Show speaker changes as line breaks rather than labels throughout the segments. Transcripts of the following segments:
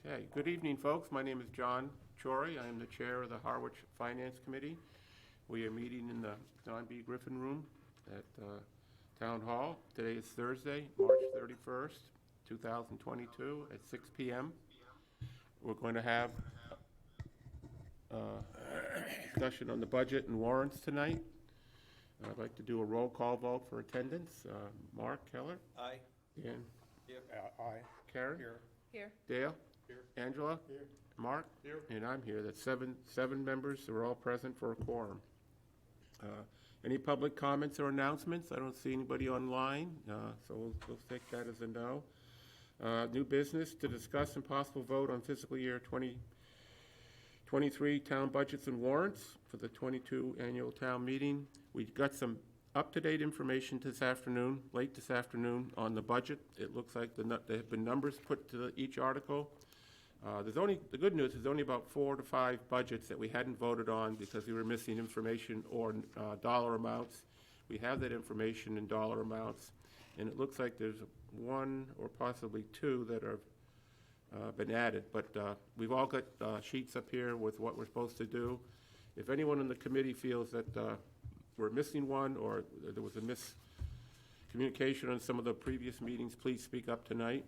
Okay, good evening, folks. My name is John Chory. I am the chair of the Harwich Finance Committee. We are meeting in the John B. Griffin Room at Town Hall. Today is Thursday, March 31st, 2022 at 6 p.m. We're going to have discussion on the budget and warrants tonight. I'd like to do a roll call vote for attendance. Mark Keller?
Aye.
Dan?
Here.
Aye. Karen?
Here.
Dale?
Here.
Angela?
Here.
Mark?
Here.
And I'm here. That's seven members. We're all present for a quorum. Any public comments or announcements? I don't see anybody online, so we'll take that as a no. New business to discuss and possible vote on fiscal year 2023 town budgets and warrants for the 22 annual town meeting. We got some up-to-date information late this afternoon, on the budget. It looks like there have been numbers put to each article. The good news is only about 4 to 5 budgets that we hadn't voted on because we were missing information or dollar amounts. We have that information in dollar amounts, and it looks like there's 1 or possibly 2 that have been added. But we've all got sheets up here with what we're supposed to do. If anyone in the committee feels that we're missing one or there was a miscommunication on some of the previous meetings, please speak up tonight.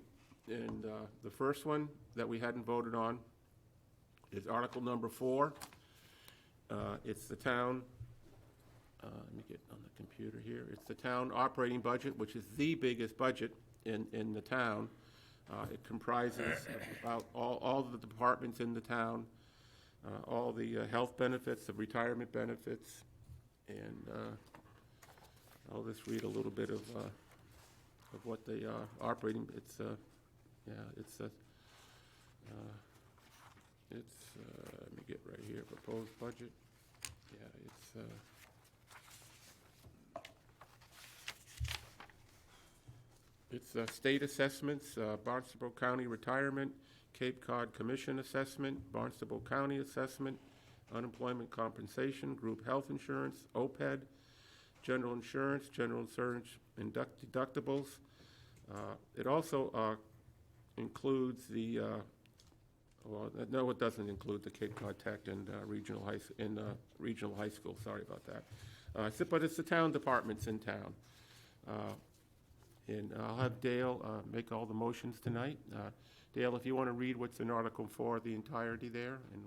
And the first one that we hadn't voted on is Article number 4. It's the town, let me get on the computer here. It's the town operating budget, which is the biggest budget in the town. It comprises about all the departments in the town, all the health benefits, the retirement benefits, and I'll just read a little bit of what they are operating. It's let me get right here, proposed budget. Yeah, it's state assessments, Barnstable County retirement, Cape Cod Commission assessment, Barnstable County assessment, unemployment compensation, group health insurance, OPED, general insurance and deductibles. It also includes the, no, it doesn't include the Cape Cod Tech and regional high school. Sorry about that. But it's the town departments in town. And I'll have Dale make all the motions tonight. Dale, if you want to read what's in Article 4, the entirety there, and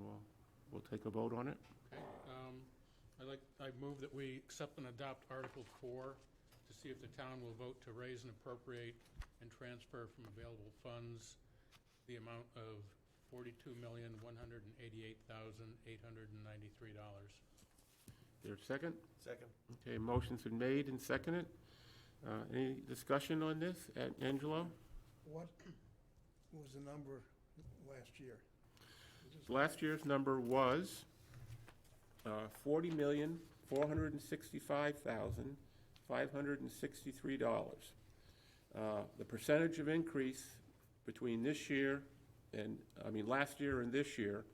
we'll take a vote on it.
Okay. I move that we accept and adopt Article 4 to see if the town will vote to raise and appropriate and transfer from available funds the amount of $42,188,893.
There's a second?
Second.
Okay, motion's been made and seconded. Any discussion on this? Angelo?
What was the number last year?
Last year's number was $40,465,563. The percentage of increase between this year and, last year and this year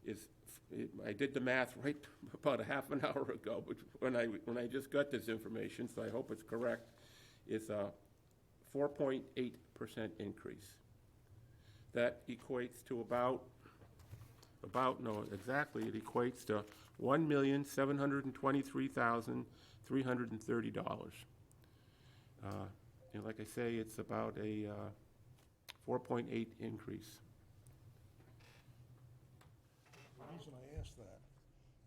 is, I did the math right about a half an hour ago, but when I just got this information, so I hope it's correct, is a 4.8% increase. That equates to it equates to $1,723,330. And like I say, it's about a 4.8 increase.
The reason I ask that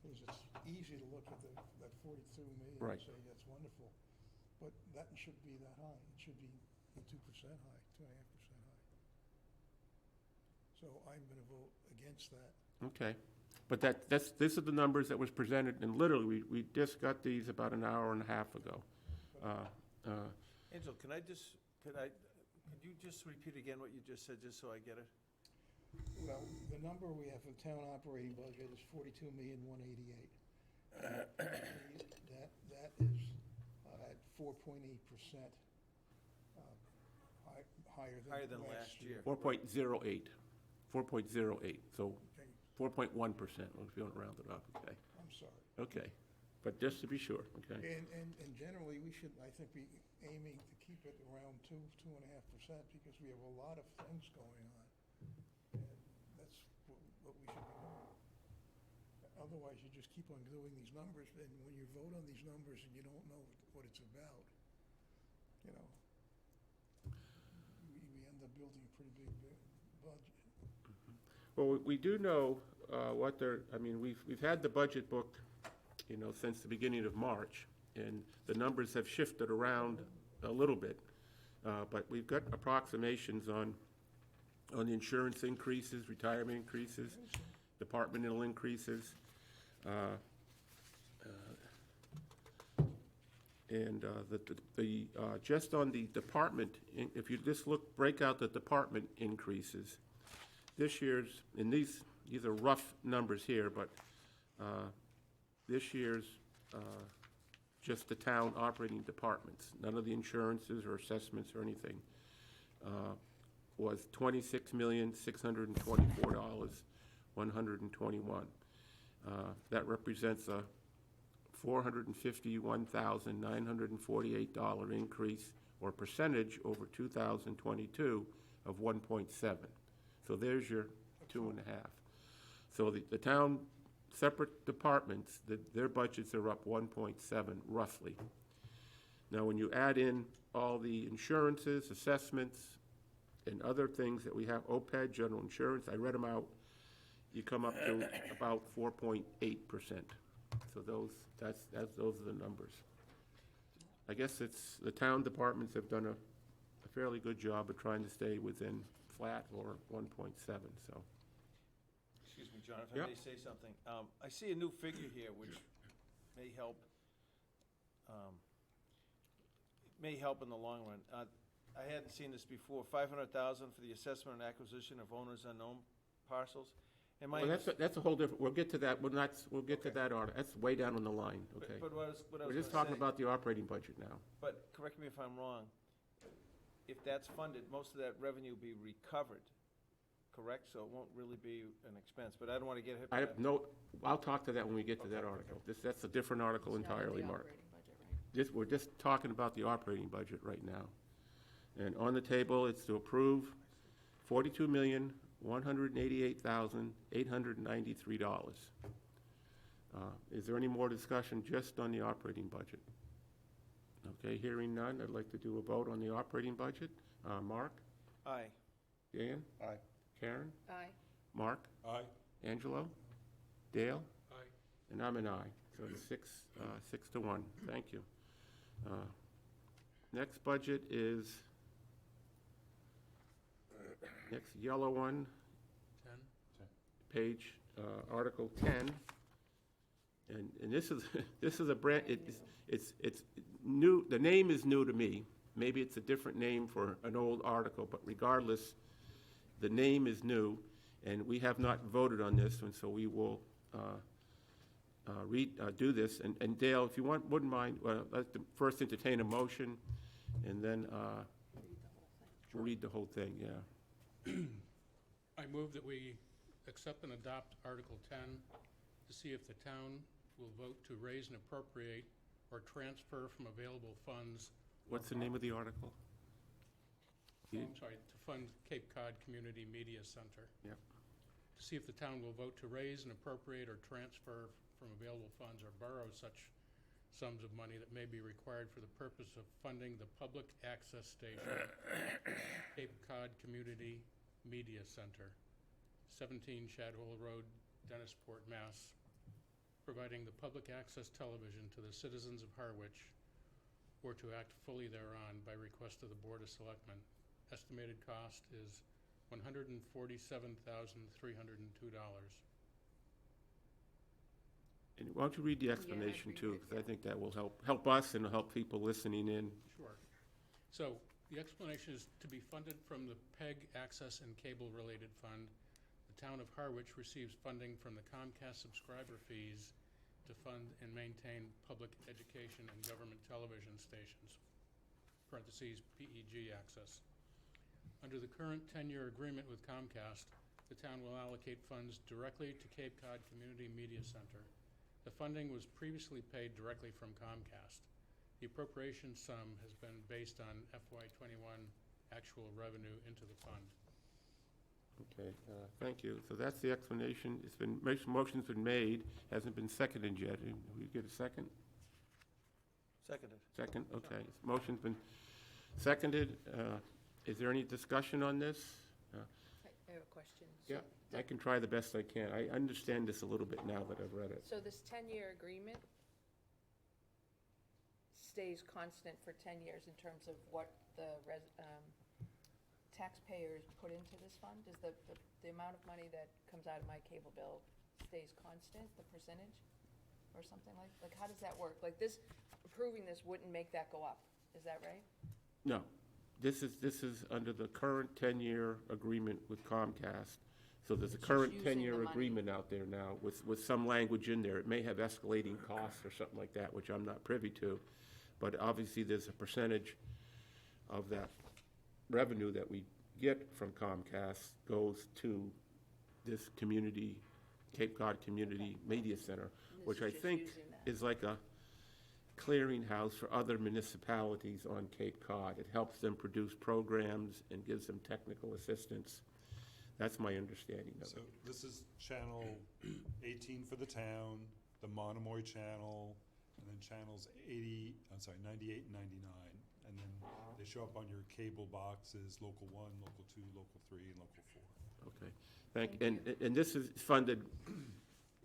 is it's easy to look at that 42 million
Right.
and say that's wonderful, but that shouldn't be that high. It should be 2% high, 2.5% high. So I'm going to vote against that.
Okay, but these are the numbers that was presented, and literally, we just got these about an hour and a half ago.
Angel, could you just repeat again what you just said, just so I get it?
Well, the number we have for the town operating budget is 42,188. That is at 4.8% higher than last year.
4.08, so
Okay,
4.1%, if you want to round it up, okay?
I'm sorry.
Okay, but just to be sure, okay?
And generally, we should, I think, be aiming to keep it around 2.5%, because we have a lot of things going on. And what we should be doing. Otherwise, you just keep on doing these numbers, and when you vote on these numbers and you don't know what it's about, you know, we end up building a pretty big budget.
Well, we do know what they're, I mean, we've had the budget book, you know, since the beginning of March, and the numbers have shifted around a little bit. But we've got approximations on the insurance increases, retirement increases, departmental increases. And just on the department, if you just break out the department increases, this year's, and these are rough numbers here, but this year's, just the town operating departments, none of the insurances or assessments or anything, was $26,624,121. That represents a $451,948 increase, or percentage over 2022 of 1.7. So there's your 2.5. So the town separate departments, their budgets are up 1.7 roughly. Now, when you add in all the insurances, assessments, and other things that we have, OPEB, general insurance, I read them out, you come up to about 4.8%. So those are the numbers. I guess it's, the town departments have done a fairly good job of trying to stay within flat or 1.7, so.
Excuse me, John, if
Yep.
I may say something. I see a new figure here which may help, in the long run. I hadn't seen this before, $500,000 for the assessment and acquisition of owners unknown parcels. Am I?
Well, that's a whole different, we'll get to that, we'll get to that order, that's way down on the line, okay?
But what I was
We're
gonna
just talking
say-
about the operating budget now.
But correct me if I'm wrong, if that's funded, most of that revenue will be recovered, correct? So it won't really be an expense, but I don't want to get hit by
I
that.
have no, I'll talk to that when we get to that
Okay,
article. That's a different article
It's not in
entirely,
the
Mark.
operating budget, right?
We're just talking about the operating budget right now. And on the table, it's to approve $42,188,893. Is there any more discussion just on the operating budget? Okay, hearing none, I'd like to do a vote on the operating budget. Mark?
Aye.
Dan?
Aye.
Karen?
Aye.
Mark?
Aye.
Angelo? Dale?
Aye.
And I'm an aye, so it's 6-1. Thank you. Next budget is, next yellow one,
10?
page, Article 10. And this is, this is a brand, it's new, the name is new to me. Maybe it's a different name for an old article, but regardless, the name is new, and we have not voted on this, and so we will do this. And Dale, if you wouldn't mind, let's first entertain a motion, and then read the whole thing, yeah.
I move that we accept and adopt Article 10 to see if the town will vote to raise and appropriate or transfer from available funds.
What's the name of the article?
I'm sorry, to fund Cape Cod Community Media Center.
Yep.
To see if the town will vote to raise and appropriate or transfer from available funds or borrow such sums of money that may be required for the purpose of funding the public access station, Cape Cod Community Media Center, 17 Shadwell Road, Dennisport, Mass., providing the public access television to the citizens of Harwich, or to act fully thereon by request of the Board of Selectmen. Estimated cost is $147,302.
And why don't you read the explanation
read
too,
it,
because I think that will help us and help people listening in.
Sure. So the explanation is to be funded from the PEG Access and Cable-related Fund. The town of Harwich receives funding from the Comcast subscriber fees to fund and maintain public education and government television stations, parentheses, PEG access. Under the current 10-year agreement with Comcast, the town will allocate funds directly to Cape Cod Community Media Center. The funding was previously paid directly from Comcast. The appropriation sum has been based on FY21 actual revenue into the fund.
Okay, thank you. So that's the explanation. It's been, motion's been made, hasn't been seconded yet. We get a second?
Seconded.
Second, okay. Motion's been seconded. Is there any discussion on this?
I have a question. So
Yeah, I can try the best I can. I understand this a little bit now that I've read it.
So this 10-year agreement stays constant for 10 years in terms of what the taxpayers put into this fund? Is the amount of money that comes out of my cable bill stays constant, the percentage, or something like, how does that work? Like this, approving this wouldn't make that go up, is that right?
No, this is under the current 10-year agreement with Comcast. So there's a
It's just
current
using the
10-year
money.
agreement out there now with some language in there. It may have escalating costs or something like that, which I'm not privy to. But obviously, there's a percentage of that revenue that we get from Comcast goes to this community, Cape Cod Community Media Center,
And
which
this
I
is just
think
using that.
is like a clearinghouse for other municipalities on Cape Cod. It helps them produce programs and gives them technical assistance. That's my understanding of
So
it.
this is channel 18 for the town, the Monomoy channel, and then channels 98 and 99. And then they show up on your cable boxes, local 1, local 2, local 3, and local 4.
Okay,
Thank
and this is funded,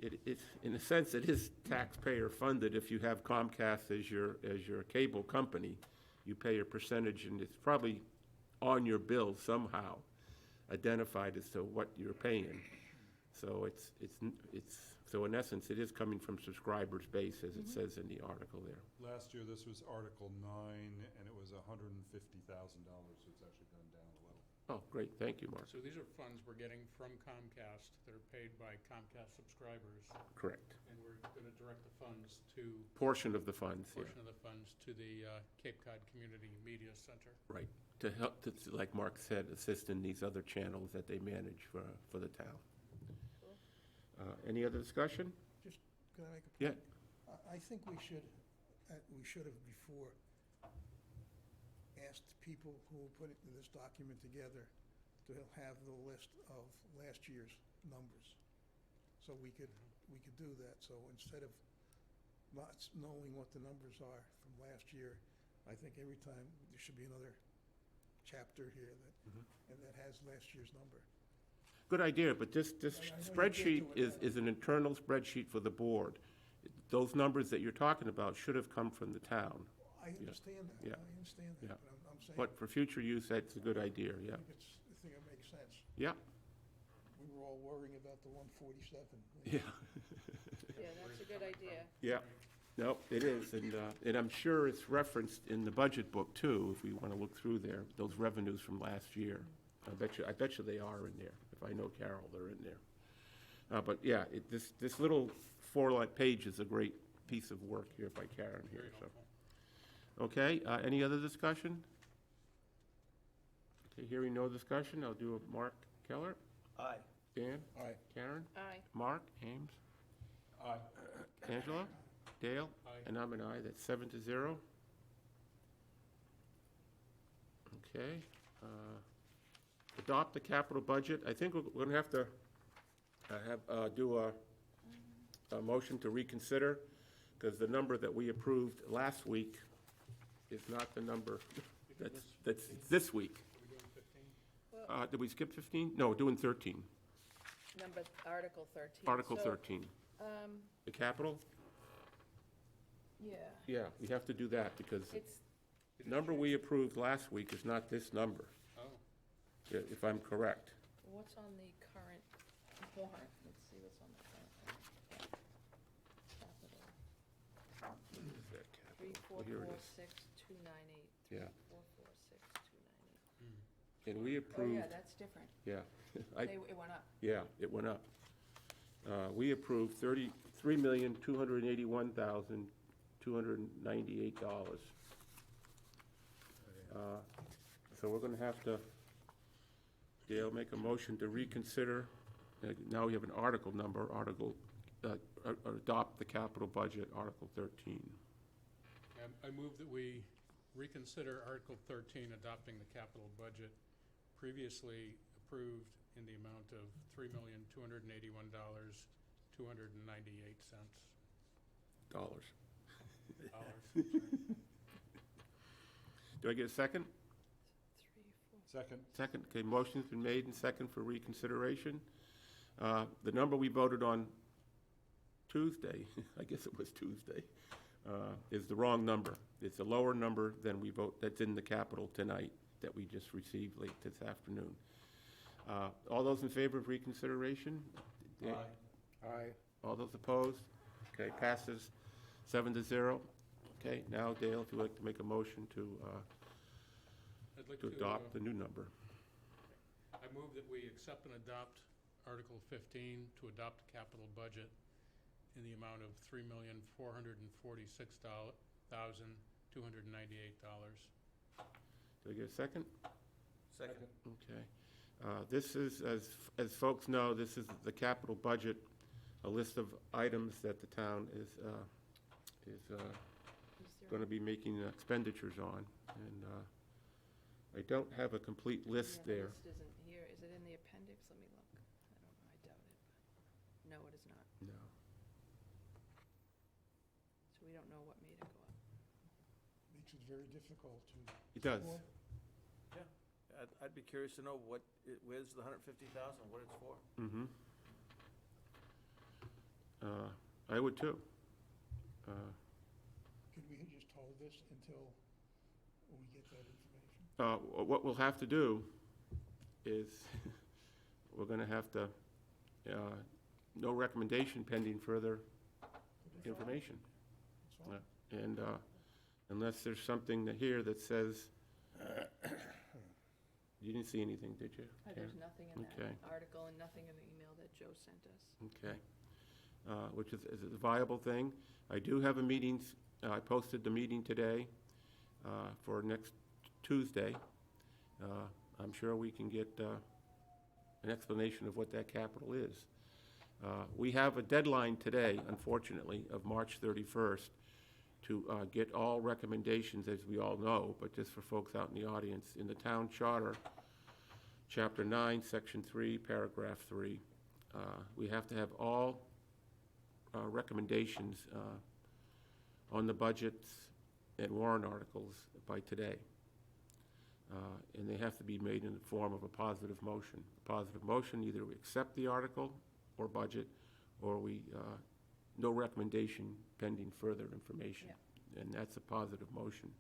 it's, in a sense, it is taxpayer funded. If you have Comcast as your cable company, you pay a percentage, and it's probably on your bill somehow identified as to what you're paying. So so in essence, it is coming from subscribers base, as it says in the article there.
Last year, this was Article 9, and it was $150,000, so it's actually gone down a little.
Oh, great, thank you, Mark.
So these are funds we're getting from Comcast that are paid by Comcast subscribers,
Correct.
and we're going to direct the funds to,
Portion of the funds, yeah,
portion of the funds to the Cape Cod Community Media Center.
right. To help, like Mark said, assist in these other channels that they manage for the town. Any other discussion?
Just, can I make a
Yeah.
point? I think we should have before asked people who put this document together to have the list of last year's numbers. So we could do that. So instead of not knowing what the numbers are from last year, I think every time there should be another chapter here and that has last year's number.
Good idea, but this
I know you get
spreadsheet
to it.
is an internal spreadsheet for the board. Those numbers that you're talking about should have come from the town.
I understand that.
Yeah.
I understand
Yeah.
that, but I'm saying,
But for future use, that's a good idea, yeah.
I think it makes sense.
Yeah,
We were all worrying about the 147.
yeah,
Yeah, that's a good idea.
yeah. No, it is, and I'm sure it's referenced in the budget book too, if we want to look through there, those revenues from last year. I bet you they are in there. If I know Carol, they're in there. But yeah, this little 4 page is a great piece of work here by Karen here,
Very
so.
helpful.
Okay, any other discussion? Okay, hearing no discussion, I'll do a Mark Keller,
Aye.
Dan,
Aye.
Karen,
Aye.
Mark, Ames,
Aye.
Angela, Dale,
Aye.
and I'm an aye, that's 7-0. Okay, adopt the capital budget. I think we're gonna have to do a motion to reconsider, because the number that we approved last week is not the number that's this week.
Are we doing 15?
Well,
Did we skip 15? No, we're doing 13.
Article 13.
Article
So,
13. The capital?
Yeah,
Yeah, we have to do that, because the
it's,
number we approved last week is not this number,
Oh,
if I'm correct.
what's on the current warrant? Let's see what's on the current warrant. Capital,
Is that capital?
three, four,
Oh, here it
four,
is.
6, 2, 9, 8.
Yeah.
4, 4, 6, 2, 9, 8.
And we
Oh,
approved,
yeah, that's different.
yeah,
It went up.
yeah, it went up. We approved $3,281,298. So we're gonna have to, Dale, make a motion to reconsider. Now we have an article number, adopt the capital budget, Article 13.
I move that we reconsider Article 13, adopting the capital budget, previously approved in the amount of $3,281,298.
Dollars.
Dollars.
Do I get a second?
3, 4.
Second.
Second, okay, motion's been made and second for reconsideration. The number we voted on Tuesday, I guess it was Tuesday, is the wrong number. It's a lower number than we vote, that's in the capital tonight, that we just received late this afternoon. All those in favor of reconsideration?
Aye.
All those opposed? Okay, passes 7-0. Okay, now Dale, if you'd like to make a motion to
I'd like
adopt the new number.
I move that we accept and adopt Article 15 to adopt a capital budget in the amount of $3,446,298.
Do I get a second?
Second.
Okay. This is, as folks know, this is the capital budget, a list of items that the town is going to be making expenditures on. And I don't have a complete list
Yeah,
there.
the list isn't here. Is it in the appendix? Let me look. I don't know, I doubt it, but, no, it is not.
No.
So we don't know what made it go up.
Makes it very difficult to.
It does.
Well,
I'd be curious to know where's the 150,000, what it's for?
Mm-hmm. I would too.
Could we just hold this until we get that information?
What we'll have to do is, we're going to have to, no recommendation pending further
That's fine.
information.
That's fine.
And unless there's something here that says, you didn't see anything, did you?
There's nothing in
Okay.
that article and nothing in the email that Joe sent us.
Okay. Which is a viable thing. I do have a meeting, I posted the meeting today for next Tuesday. I'm sure we can get an explanation of what that capital is. We have a deadline today, unfortunately, of March 31st to get all recommendations, as we all know, but just for folks out in the audience, in the town charter, Chapter 9, Section 3, Paragraph 3, we have to have all recommendations on the budgets and warrant articles by today. And they have to be made in the form of a positive motion. A positive motion, either we accept the article or budget, or we, no recommendation pending further information.
Yeah.
And that's a positive motion.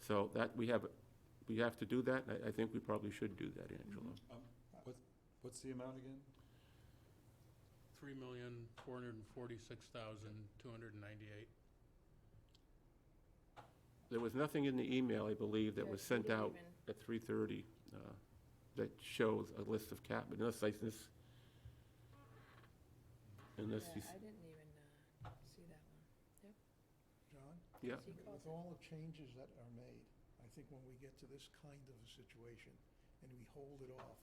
So that, we have to do that, and I think we probably should do that, Angelo.
What's the amount again?
$3,446,298.
There was nothing in the email, I believe, that
Yeah,
was
he
sent
didn't
out
even-
at 3:30 that shows a list of unless
Yeah,
you,
I didn't even see that one.
John?
yeah,
He called
With all the changes that are made, I think when we get to this kind of a situation and we hold it off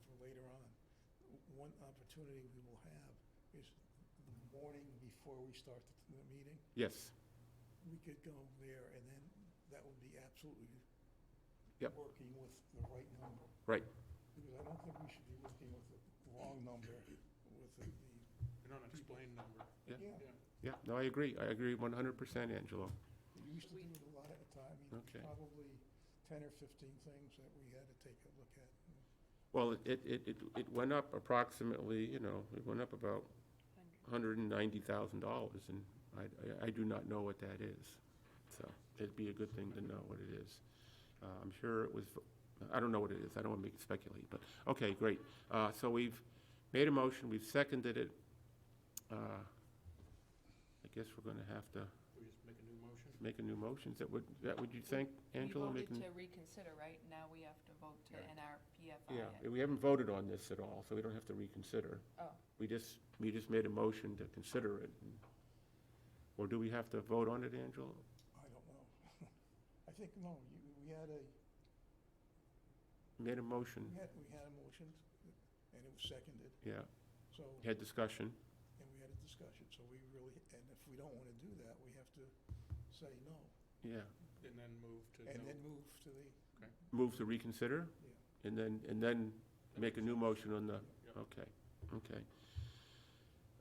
for later on, one opportunity we will have is the morning before we start the meeting.
yes,
We could go there and then that would be absolutely
Yep.
working with the right number.
right.
Because I don't think we should be working with the wrong number with the,
An unexplained number.
Yeah.
yeah.
Yeah, no, I agree 100%, Angelo.
We used to do it a lot at a time. I mean,
Okay.
probably 10 or 15 things that we had to take a look at.
Well, it went up approximately, it went up about $190,000, and I do not know what that is. So it'd be a good thing to know what it is. I'm sure it was, I don't know what it is, I don't want to make it speculate, but, okay, great. So we've made a motion, we've seconded it. I guess we're going to have to
We just make a new motion?
make a new motion. Is that what you think, Angela?
We
Make
voted
a-
to reconsider, right? Now we have to vote to
Right.
NRPFI
Yeah,
it.
we haven't voted on this at all, so we don't have to reconsider.
Oh,
We just made a motion to consider it. Or do we have to vote on it, Angela?
I don't know. I think, no, we had a,
Made a motion,
we had a motion and it was seconded,
yeah.
so,
Had discussion,
and we had a discussion, so we really, and if we don't want to do that, we have to say no.
yeah.
And then move to
And
no.
then move to the,
Move to reconsider? and then make a new motion on the,
Yep.
okay.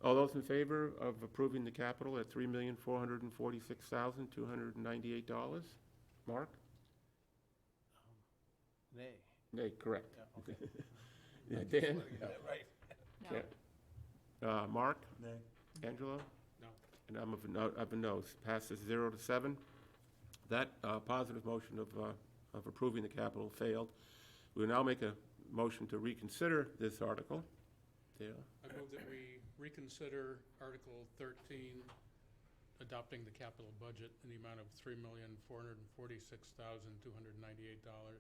All those in favor of approving the capital at $3,446,298? Mark?
Nay.
Nay, correct.
Yeah, okay.
Yeah, Dan?
Get it right.
No.
Yeah. Mark?
Nay.
Angelo?
No.
And I'm of a no. Passes 0-7. That positive motion of approving the capital failed. We will now make a motion to reconsider this article. Dale?
I move that we reconsider Article 13, adopting the capital budget in the amount of $3,446,298.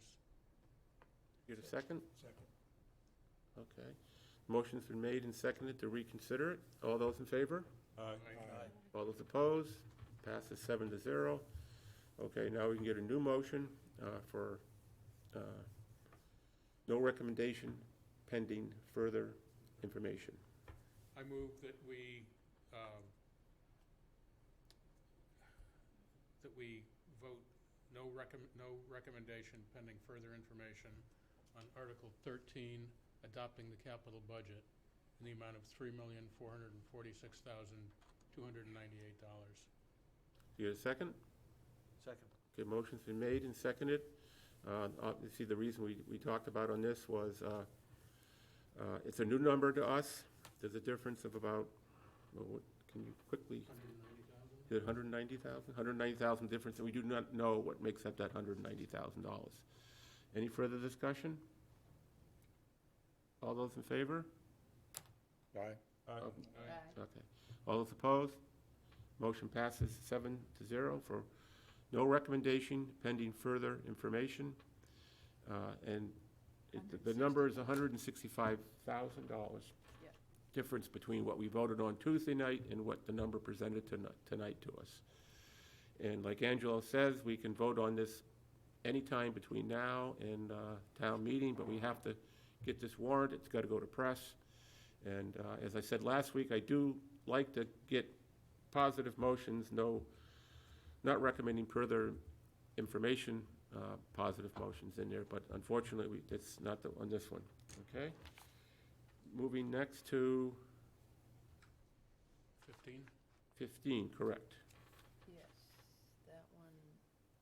Get a second?
Second.
Okay. Motion's been made and seconded to reconsider it. All those in favor?
Aye.
Aye.
All those opposed? Passes 7-0. Okay, now we can get a new motion for no recommendation pending further information.
I move that we vote no recommendation pending further information on Article 13, adopting the capital budget in the amount of $3,446,298.
You get a second?
Second.
Okay, motion's been made and seconded. Obviously, the reason we talked about on this was it's a new number to us. There's a difference of about, well, what, can you quickly,
190,000?
is it 190,000? 190,000 difference, and we do not know what makes up that $190,000. Any further discussion? All those in favor?
Aye.
Aye.
Okay. All those opposed? Motion passes 7-0 for no recommendation pending further information. And the number is $165,000.
Yep.
Difference between what we voted on Tuesday night and what the number presented tonight to us. And like Angelo says, we can vote on this anytime between now and town meeting, but we have to get this warrant. It's got to go to press. And as I said last week, I do like to get positive motions, not recommending further information, positive motions in there, but unfortunately, it's not on this one, okay? Moving next to
15?
15, correct.
Yes, that one,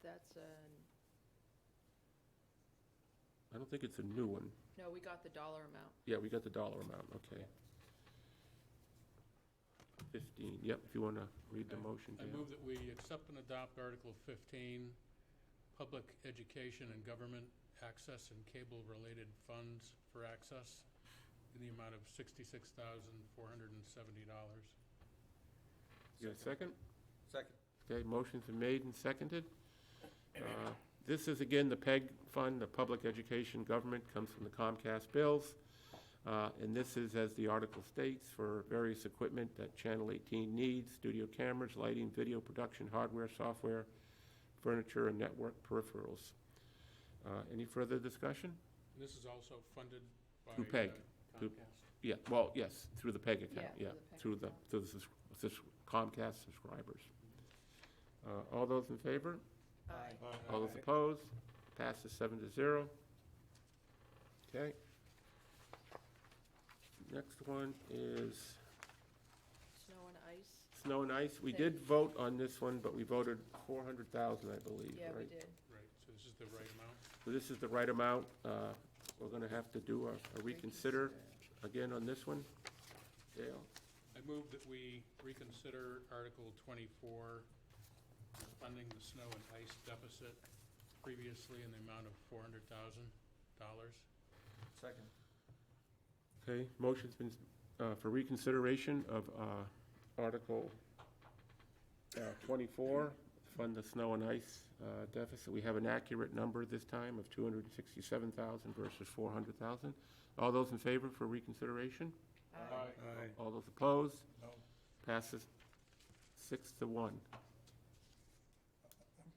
that's
I don't think it's a new one.
no, we got the dollar amount.
Yeah, we got the dollar amount, okay. 15, yep, if you want to read the
Okay.
motion,
I
Dale.
move that we accept and adopt Article 15, Public Education and Government Access and Cable-Related Funds for Access in the amount of $66,470.
You got a second?
Second.
Okay, motion's been made and seconded. This is, again, the PEG fund, the Public Education Government, comes from the Comcast bills. And this is, as the article states, for various equipment that Channel 18 needs: studio cameras, lighting, video production, hardware, software, furniture, and network peripherals. Any further discussion?
And this is also funded by
Through PEG. Through-
Comcast.
Yeah, well, yes, through the PEG account,
Yeah,
yeah,
through the PEG
through the Comcast subscribers. All those in favor?
Aye.
All those opposed? Passes 7-0. Okay. Next one is
Snow and ice,
snow and ice. We did vote on this one, but we voted 400,000, I believe,
yeah, we
right?
did.
Right, so this is the right amount.
So this is the right amount. We're gonna have to do a reconsider again on this one. Dale?
I move that we reconsider Article 24, funding the snow and ice deficit previously in the amount of $400,000.
Second.
Okay, motion's been, for reconsideration of Article 24, fund the snow and ice deficit. We have an accurate number this time of 267,000 versus 400,000. All those in favor for reconsideration?
Aye.
All those opposed?
No.
Passes 6-1.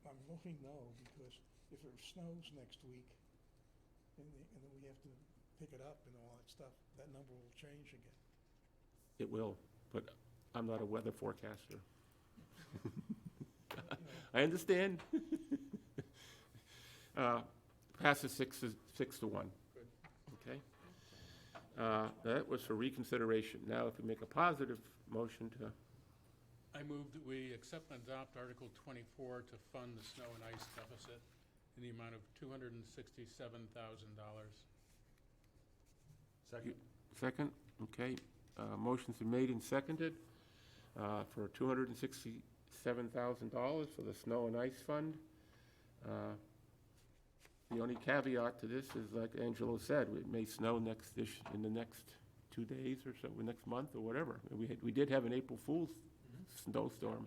I'm voting no, because if it snows next week, and then we have to pick it up and all that stuff, that number will change again.
It will, but I'm not a weather forecaster. I understand. Passes 6-1.
Good.
Okay. That was for reconsideration. Now, if we make a positive motion to,
I move that we accept and adopt Article 24 to fund the snow and ice deficit in the amount of $267,000.
Second?
second, okay. Motion's been made and seconded for $267,000 for the snow and ice fund. The only caveat to this is, like Angelo said, it may snow in the next 2 days or so, next month or whatever. We did have an April Fool's snowstorm.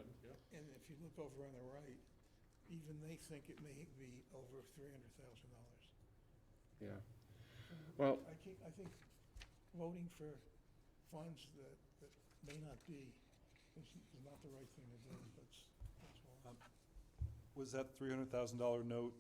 And if you look over on the right, even they think it may be over $300,000.
Yeah. Well,
I think voting for funds that may not be is not the right thing to do, that's all.
Was that $300,000 note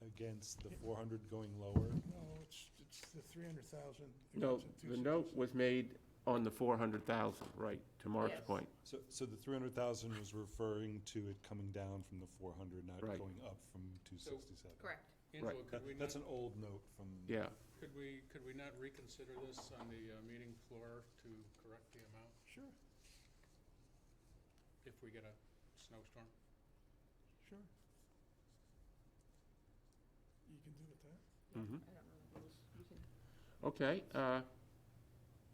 against the 400 going lower?
No, it's the 300,000.
no, the note was made on the 400,000, right, to Mark's
Yes.
point.
So the 300,000 was referring to it coming down from the 400, not
Right.
going up from 267.
Correct.
Angela,
Right.
could we
That's
not,
an old note from.
Yeah.
could we not reconsider this on the meeting floor to correct the amount
Sure,
if we get a snowstorm?
sure. You can do it there.
Mhm.
I don't know the rules. You can,
Okay,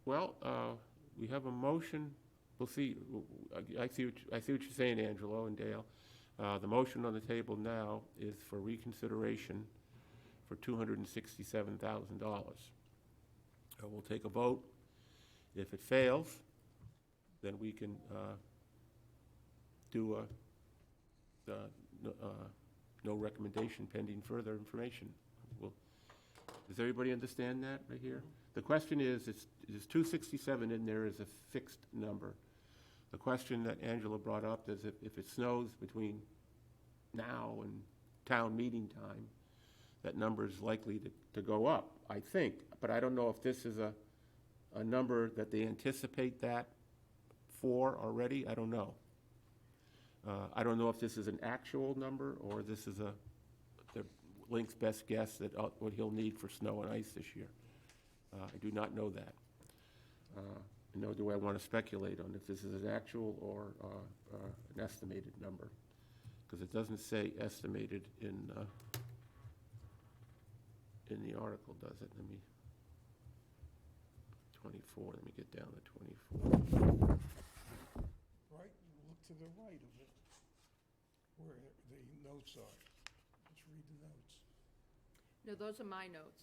well, we have a motion, we'll see, I see what you're saying, Angelo and Dale. The motion on the table now is for reconsideration for $267,000. We'll take a vote. If it fails, then we can do no recommendation pending further information. Does everybody understand that right here? The question is 267 in there is a fixed number. The question that Angela brought up is if it snows between now and town meeting time, that number is likely to go up, I think. But I don't know if this is a number that they anticipate that for already. I don't know. I don't know if this is an actual number or this is the Link's best guess that what he'll need for snow and ice this year. I do not know that. Nor do I want to speculate on if this is an actual or an estimated number, because it doesn't say estimated in the article, does it? 24, let me get down to 24.
Right, look to the right of it, where the notes are. Just read the notes.
no, those are my notes.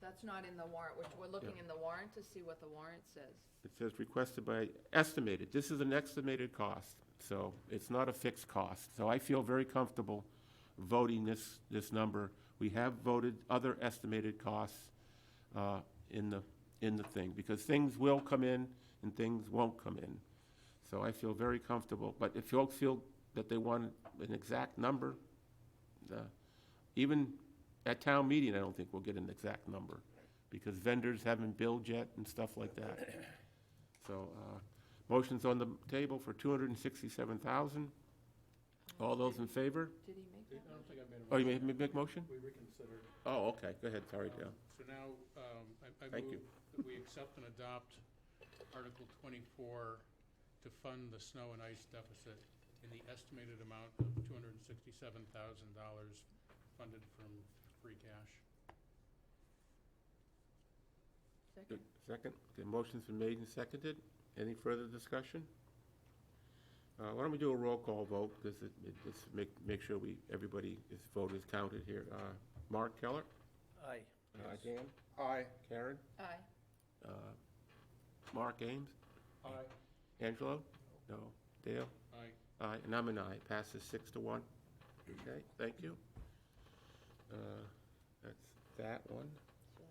That's not in the warrant, which we're looking in the warrant to see what the warrant says.
It says requested by estimated. This is an estimated cost, so it's not a fixed cost. So I feel very comfortable voting this number. We have voted other estimated costs in the thing, because things will come in and things won't come in. So I feel very comfortable. But if folks feel that they want an exact number, even at town meeting, I don't think we'll get an exact number, because vendors haven't billed yet and stuff like that. So, motion's on the table for $267,000. All those in favor?
Did he make
I
that?
don't think I made a motion.
Oh, you make motion?
We reconsidered.
Oh, okay, go ahead, sorry, Dale.
So now, I
Thank
move
you.
that we accept and adopt Article 24 to fund the snow and ice deficit in the estimated amount of $267,000 funded from free cash.
Second?
Second, the motion's been made and seconded. Any further discussion? Why don't we do a roll call vote, because it's make sure everybody's vote is counted here. Mark Keller?
Aye.
Dan? Aye. Karen?
Aye.
Mark Ames?
Aye.
Angelo? No. Dale?
Aye.
Aye, and I'm an aye. Passes 6-1. Okay, thank you. That's that one.
So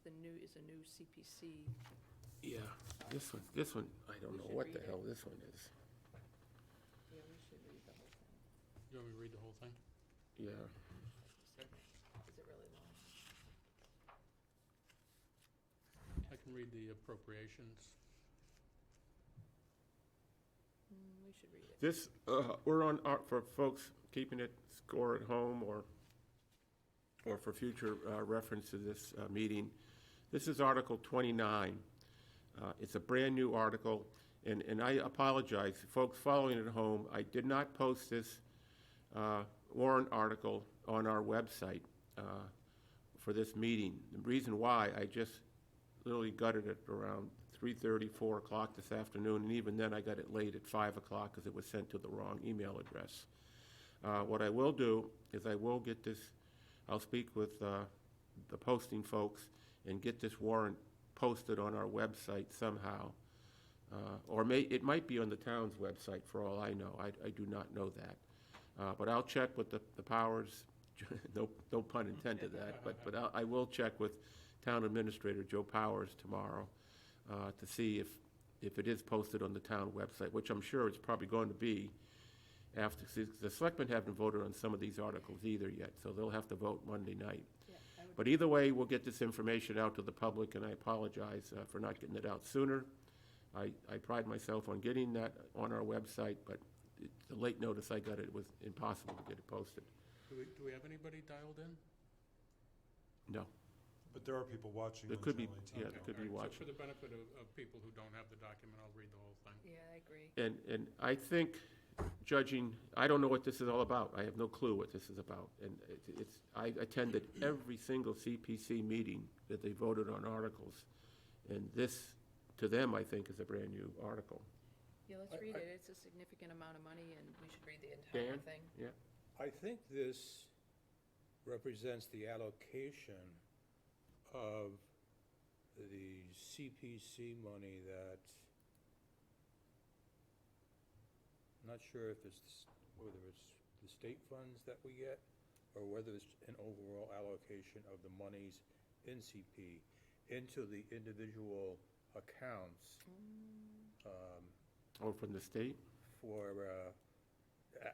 then 29 is a new CPC.
Yeah, this one, I don't
We
know
should
what
read
the
it.
hell this one is.
Yeah, we should read the whole thing.
You want me to read the whole thing?
Yeah.
Is it really long?
I can read the appropriations.
We should read it.
This, we're on, for folks keeping it score at home or or for future reference to this meeting, this is Article 29. It's a brand-new article, and I apologize, folks following at home, I did not post this warrant article on our website for this meeting. The reason why, I just literally gutted it around 3:30, 4 o'clock this afternoon, and even then I got it late at 5 o'clock because it was sent to the wrong email address. What I will do is I will get this, I'll speak with the posting folks and get this warrant posted on our website somehow. Or it might be on the town's website for all I know. I do not know that. But I'll check with the powers, no pun intended that, but I will check with Town Administrator Joe Powers tomorrow to see if it is posted on the town website, which I'm sure it's probably going to be after, the selectmen haven't voted on some of these articles either yet, so they'll have to vote Monday night.
Yeah, I would-
But either way, we'll get this information out to the public, and I apologize for not getting it out sooner. I pride myself on getting that on our website, but the late notice I got, it was impossible to get it posted.
Do we have anybody dialed in?
No,
But there are people watching
there
on
could be,
Channel 18.
yeah,
Okay,
there could be
all right. So
watching.
for the benefit of people who don't have the document, I'll read the whole thing.
Yeah, I agree.
And I think, judging, I don't know what this is all about. I have no clue what this is about. And I attended every single CPC meeting that they voted on articles. And this, to them, I think, is a brand-new article.
Yeah, let's
I-
read
I-
it. It's a significant amount of money, and we should read the entire
Dan?
thing.
Yeah,
I think this represents the allocation of the CPC money that, I'm not sure if it's, whether it's the state funds that we get, or whether it's an overall allocation of the monies in CP into the individual accounts
or from the state?
for,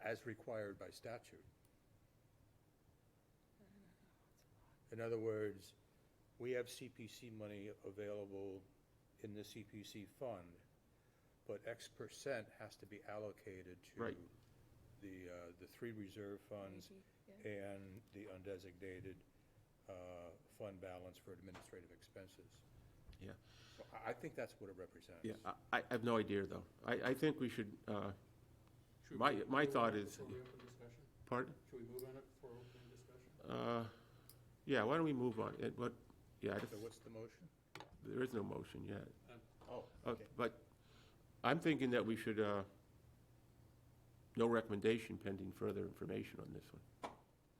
as required by statute. In other words, we have CPC money available in the CPC fund, but X% has to be allocated to
Right.
the three reserve funds
Maybe, yeah.
and the undesignated fund balance for administrative expenses.
Yeah.
So I think that's what it represents.
Yeah, I have no idea, though. I think we should,
Should
My-
we
my
move
thought
on it
is-
before we open discussion?
pardon?
Should we move on it before opening discussion?
Yeah, why don't we move on? But, yeah,
So what's the motion?
there is no motion yet.
Oh, okay.
But I'm thinking that we should, no recommendation pending further information on this one,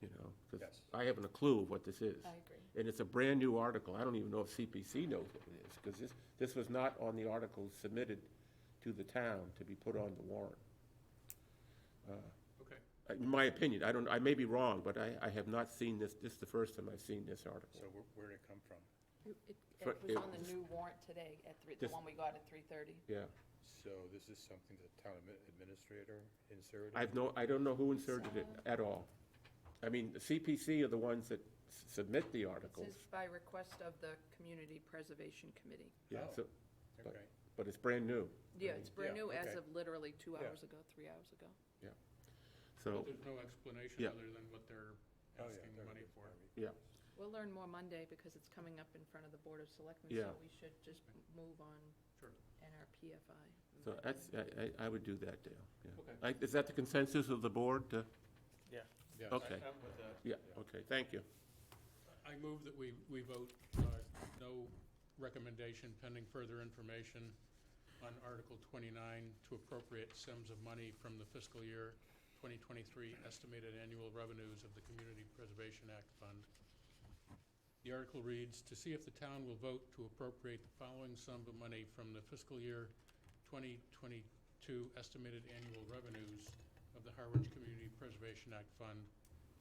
you know? Because
Yes.
I haven't a clue of what this is.
I agree.
And it's a brand-new article. I don't even know if CPC knows what it is, because this was not on the articles submitted to the town to be put on the warrant.
Okay.
In my opinion, I may be wrong, but I have not seen this is the first time I've seen this article.
So where did it come from?
It
For-
was
it
on the
was-
new warrant today at the
This-
one we got at 3:30.
Yeah.
So this is something the town administrator inserted?
I don't know who inserted it at all. I mean, the CPC are the ones that submit the
It
articles.
says by request of the Community Preservation Committee.
Yeah,
Oh.
so,
Okay.
but it's brand new,
Yeah, it's brand
Yeah,
new as
okay.
of literally 2
Yeah.
hours ago, 3 hours ago.
so,
But there's no explanation
Yeah.
other than what they're
Oh, yeah,
asking the
that
money
would be
for.
fine.
yeah.
We'll learn more Monday because it's coming up in front of the Board of Selectmen,
Yeah.
so we should just move on
Sure.
NRPFI.
So that's, I would do that, Dale, yeah.
Okay.
Is that the consensus of the board?
Yes.
Okay.
I'm with that.
Yeah, okay, thank you.
I move that we vote no recommendation pending further information on Article 29 to appropriate sums of money from the fiscal year 2023 estimated annual revenues of the Community Preservation Act Fund. The article reads, "To see if the town will vote to appropriate the following sum of money from the fiscal year 2022 estimated annual revenues of the Harwich Community Preservation Act Fund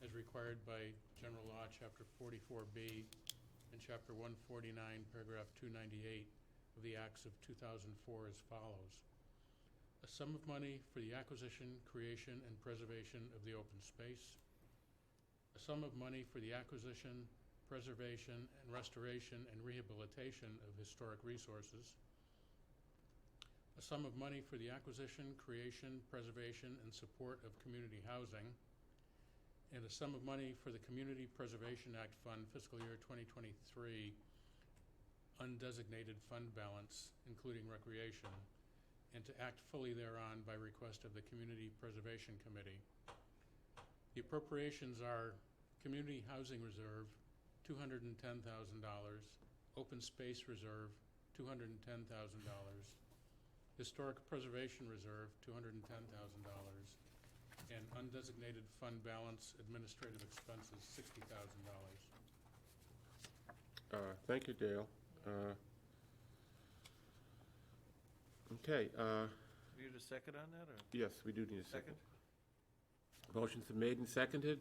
as required by General Law, Chapter 44B and Chapter 149, Paragraph 298 of the Acts of 2004 as follows. A sum of money for the acquisition, creation, and preservation of the open space. A sum of money for the acquisition, preservation, and restoration and rehabilitation of historic resources. A sum of money for the acquisition, creation, preservation, and support of community housing. and a sum of money for the Community Preservation Act Fund fiscal year 2023 undesignated fund balance, including recreation, and to act fully thereon by request of the Community Preservation Committee. The appropriations are Community Housing Reserve, $210,000, Open Space Reserve, $210,000, Historic Preservation Reserve, $210,000, and undesignated fund balance administrative expenses, $60,000.
Thank you, Dale. Okay,
Do you need a second on that, or?
yes, we do need a second. Motion's been made and seconded.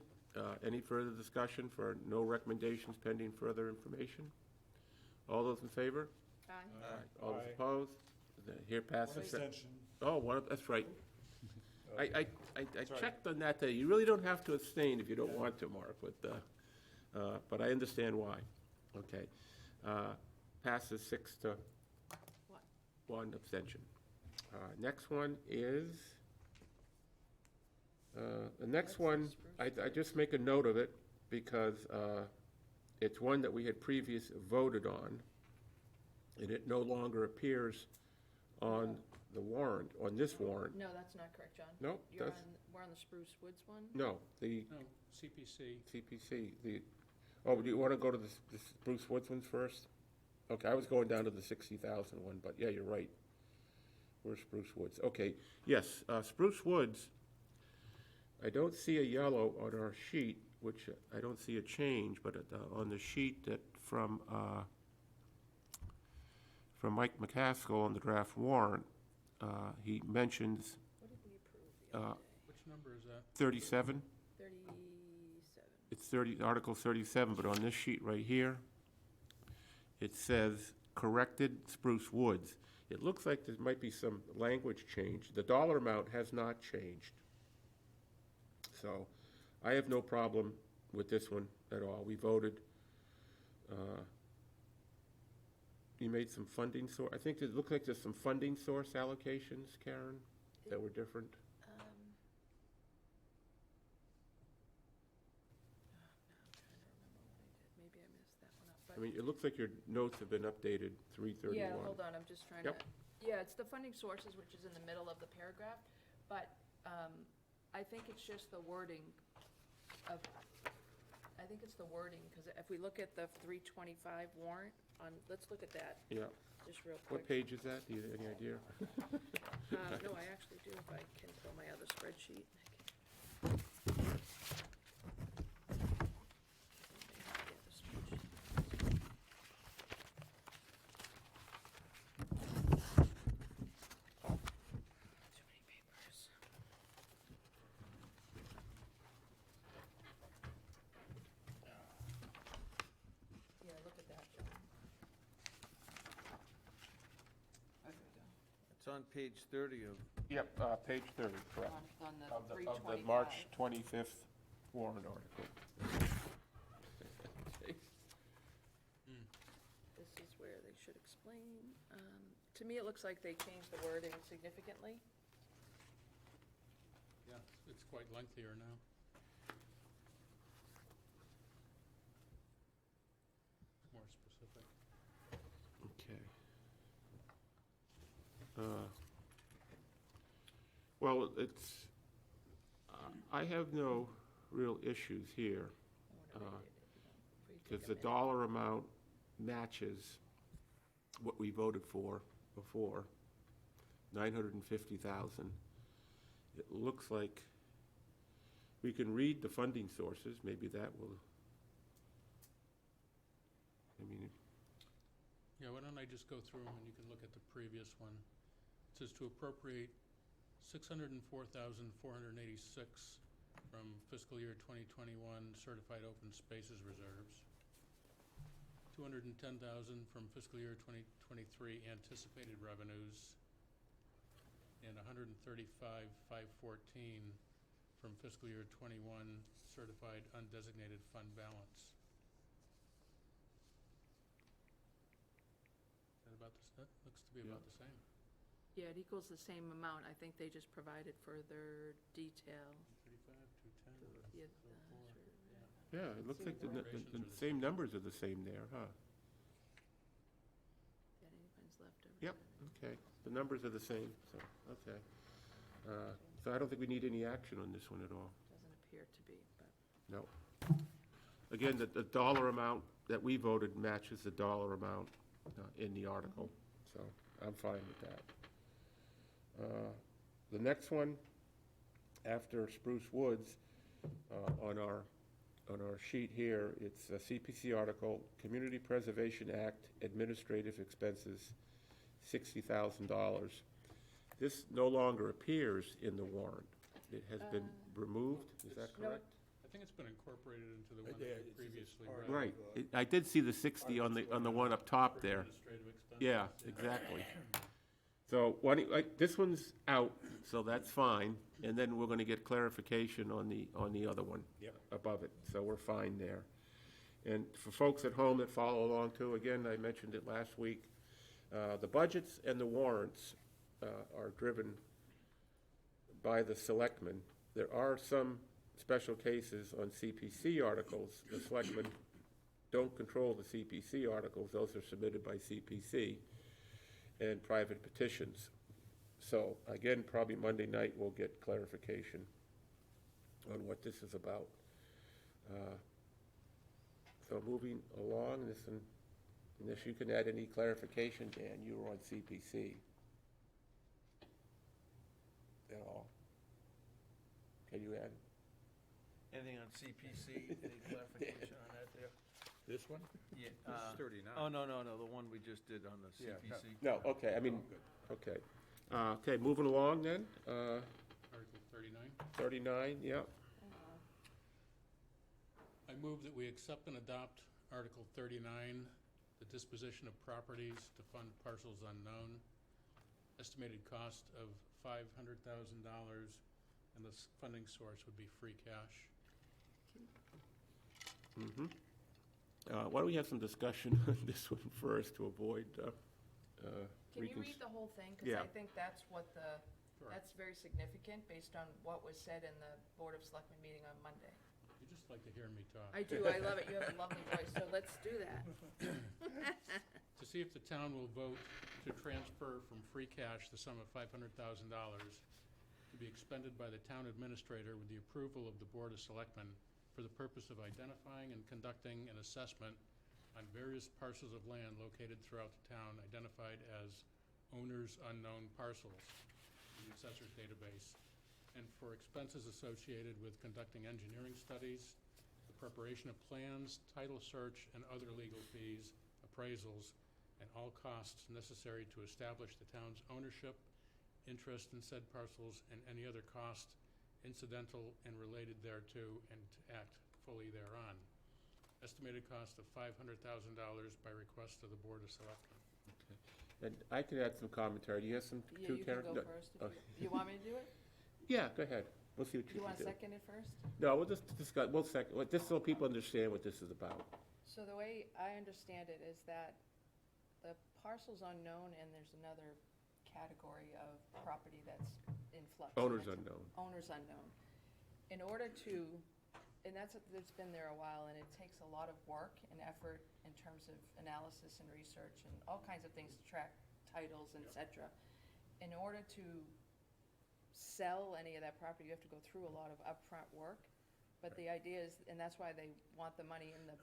Any further discussion for no recommendations pending further information? All those in favor?
Aye.
All those
Aye.
opposed? Here
One
passes.
extension.
Oh, that's right. I
Sorry.
checked on that day. You really don't have to abstain if you don't want to, Mark, but I understand why. Okay. Passes 6 to 1 abstention. Next one is, the next one, I just make a note of it because it's one that we had previously voted on, and it no longer appears on the warrant, on this warrant.
No, that's not correct, John.
No,
You're
that's,
on, we're on the Spruce Woods one?
no, the
No, CPC.
CPC, oh, do you want to go to the Spruce Woods ones first? Okay, I was going down to the 60,000 one, but yeah, you're right. Where's Spruce Woods? Okay, yes, Spruce Woods, I don't see a yellow on our sheet, which I don't see a change, but on the sheet that from Mike McCaskill on the draft warrant, he mentions
What did we approve the other day?
Which number is that?
37.
37.
It's Article 37, but on this sheet right here, it says corrected Spruce Woods. It looks like there might be some language change. The dollar amount has not changed. So I have no problem with this one at all. We voted. You made some funding source. I think it looks like there's some funding source allocations, Karen, that were different.
Maybe I messed that one up,
I
but,
mean, it looks like your notes have been updated 3/31.
yeah, hold on, I'm just trying to,
Yep.
yeah, it's the funding sources, which is in the middle of the paragraph, but, I think it's just the wording of, I think it's the wording, because if we look at the 325 warrant on, let's look at that,
Yeah.
just real
What
quick.
page is that? Do you have any idea?
No, I actually do, if I can pull my other spreadsheet. Too many papers. Yeah, look at that, John. Okay, go.
It's on page 30 of,
Yep, page 30, correct.
On the
Of the
325.
March 25th warrant article.
This is where they should explain. To me, it looks like they changed the wording significantly.
Yeah, it's quite lengthier now. More specific.
Okay. Well, it's, I have no real issues here,
I wanna read it, if we take
because
a
the
minute.
dollar amount matches what we voted for before, 950,000. It looks like we can read the funding sources, maybe that will, I mean,
Yeah, why don't I just go through them and you can look at the previous one. It says to appropriate $604,486 from fiscal year 2021 certified open spaces reserves, $210,000 from fiscal year 2023 anticipated revenues, and $135,514 from fiscal year 21 certified undesignated fund balance. That looks to be about the same.
Yeah, it equals the same amount. I think they just provided further detail.
35, 210,
Yeah,
04,
Yeah, it looks
See
like
the
the
appropriations are the
same numbers are the same there, huh?
Got any funds left over?
Yep, okay. The numbers are the same, so, okay. So I don't think we need any action on this one at all.
Doesn't appear to be, but.
No. Again, the dollar amount that we voted matches the dollar amount in the article, so I'm fine with that. The next one, after Spruce Woods, on our sheet here, it's a CPC article, Community Preservation Act Administrative Expenses, $60,000. This no longer appears in the warrant. It has been removed, is that
No,
correct?
I think it's been incorporated into the one
Yeah,
that we
it's
previously
part
read.
Right. I did see the 60 on the one up top there.
Administrative expenses.
Yeah, exactly. So, this one's out, so that's fine, and then we're gonna get clarification on the other one.
Yep.
Above it, so we're fine there. And for folks at home that follow along too, again, I mentioned it last week, the budgets and the warrants are driven by the selectmen. There are some special cases on CPC articles. The selectmen don't control the CPC articles, those are submitted by CPC and private petitions. So, again, probably Monday night we'll get clarification on what this is about. So moving along, unless you can add any clarification, Dan, you were on CPC. At all? Can you add?
Anything on CPC, any clarification on that there?
This one?
Yeah.
This is 39.
Oh, no, the one we just did on the
Yeah, no.
CPC.
No, okay, I mean,
Oh, good.
okay. Okay, moving along then,
Article 39.
39, yeah.
I move that we accept and adopt Article 39, the disposition of properties to fund parcels unknown, estimated cost of $500,000, and the funding source would be free cash.
Mm-hmm. Why don't we have some discussion on this one first to avoid,
Can you read the whole thing? Because
Yeah.
I think that's what
Sure.
that's very significant based on what was said in the Board of Selectmen meeting on Monday.
You just like to hear me talk.
I do, I love it. You have a lovely voice, so let's do that.
To see if the town will vote to transfer from free cash the sum of $500,000 to be expended by the town administrator with the approval of the Board of Selectmen for the purpose of identifying and conducting an assessment on various parcels of land located throughout the town identified as owners unknown parcels in the assessor's database, and for expenses associated with conducting engineering studies, the preparation of plans, title search, and other legal fees, appraisals, and all costs necessary to establish the town's ownership, interest in said parcels, and any other cost incidental and related thereto, and to act fully thereon. Estimated cost of $500,000 by request of the Board of Selectmen.
And I can add some commentary. Do you have some,
Yeah,
too,
you
Karen?
can go
No.
first.
Oh.
You want me to do it?
Yeah, go ahead. We'll see what
Do
you
you
can
want to
do.
second it first?
No, we'll just discuss, just so people understand what this is about.
So the way I understand it is that the parcel's unknown, and there's another category of property that's in flux.
Owner's unknown.
Owner's unknown. In order to, and it's been there a while, and it takes a lot of work and effort in terms of analysis and research and all kinds of things to track titles, et cetera. In order to sell any of that property, you have to go through a lot of upfront work. But the idea is, and that's why they want the money in the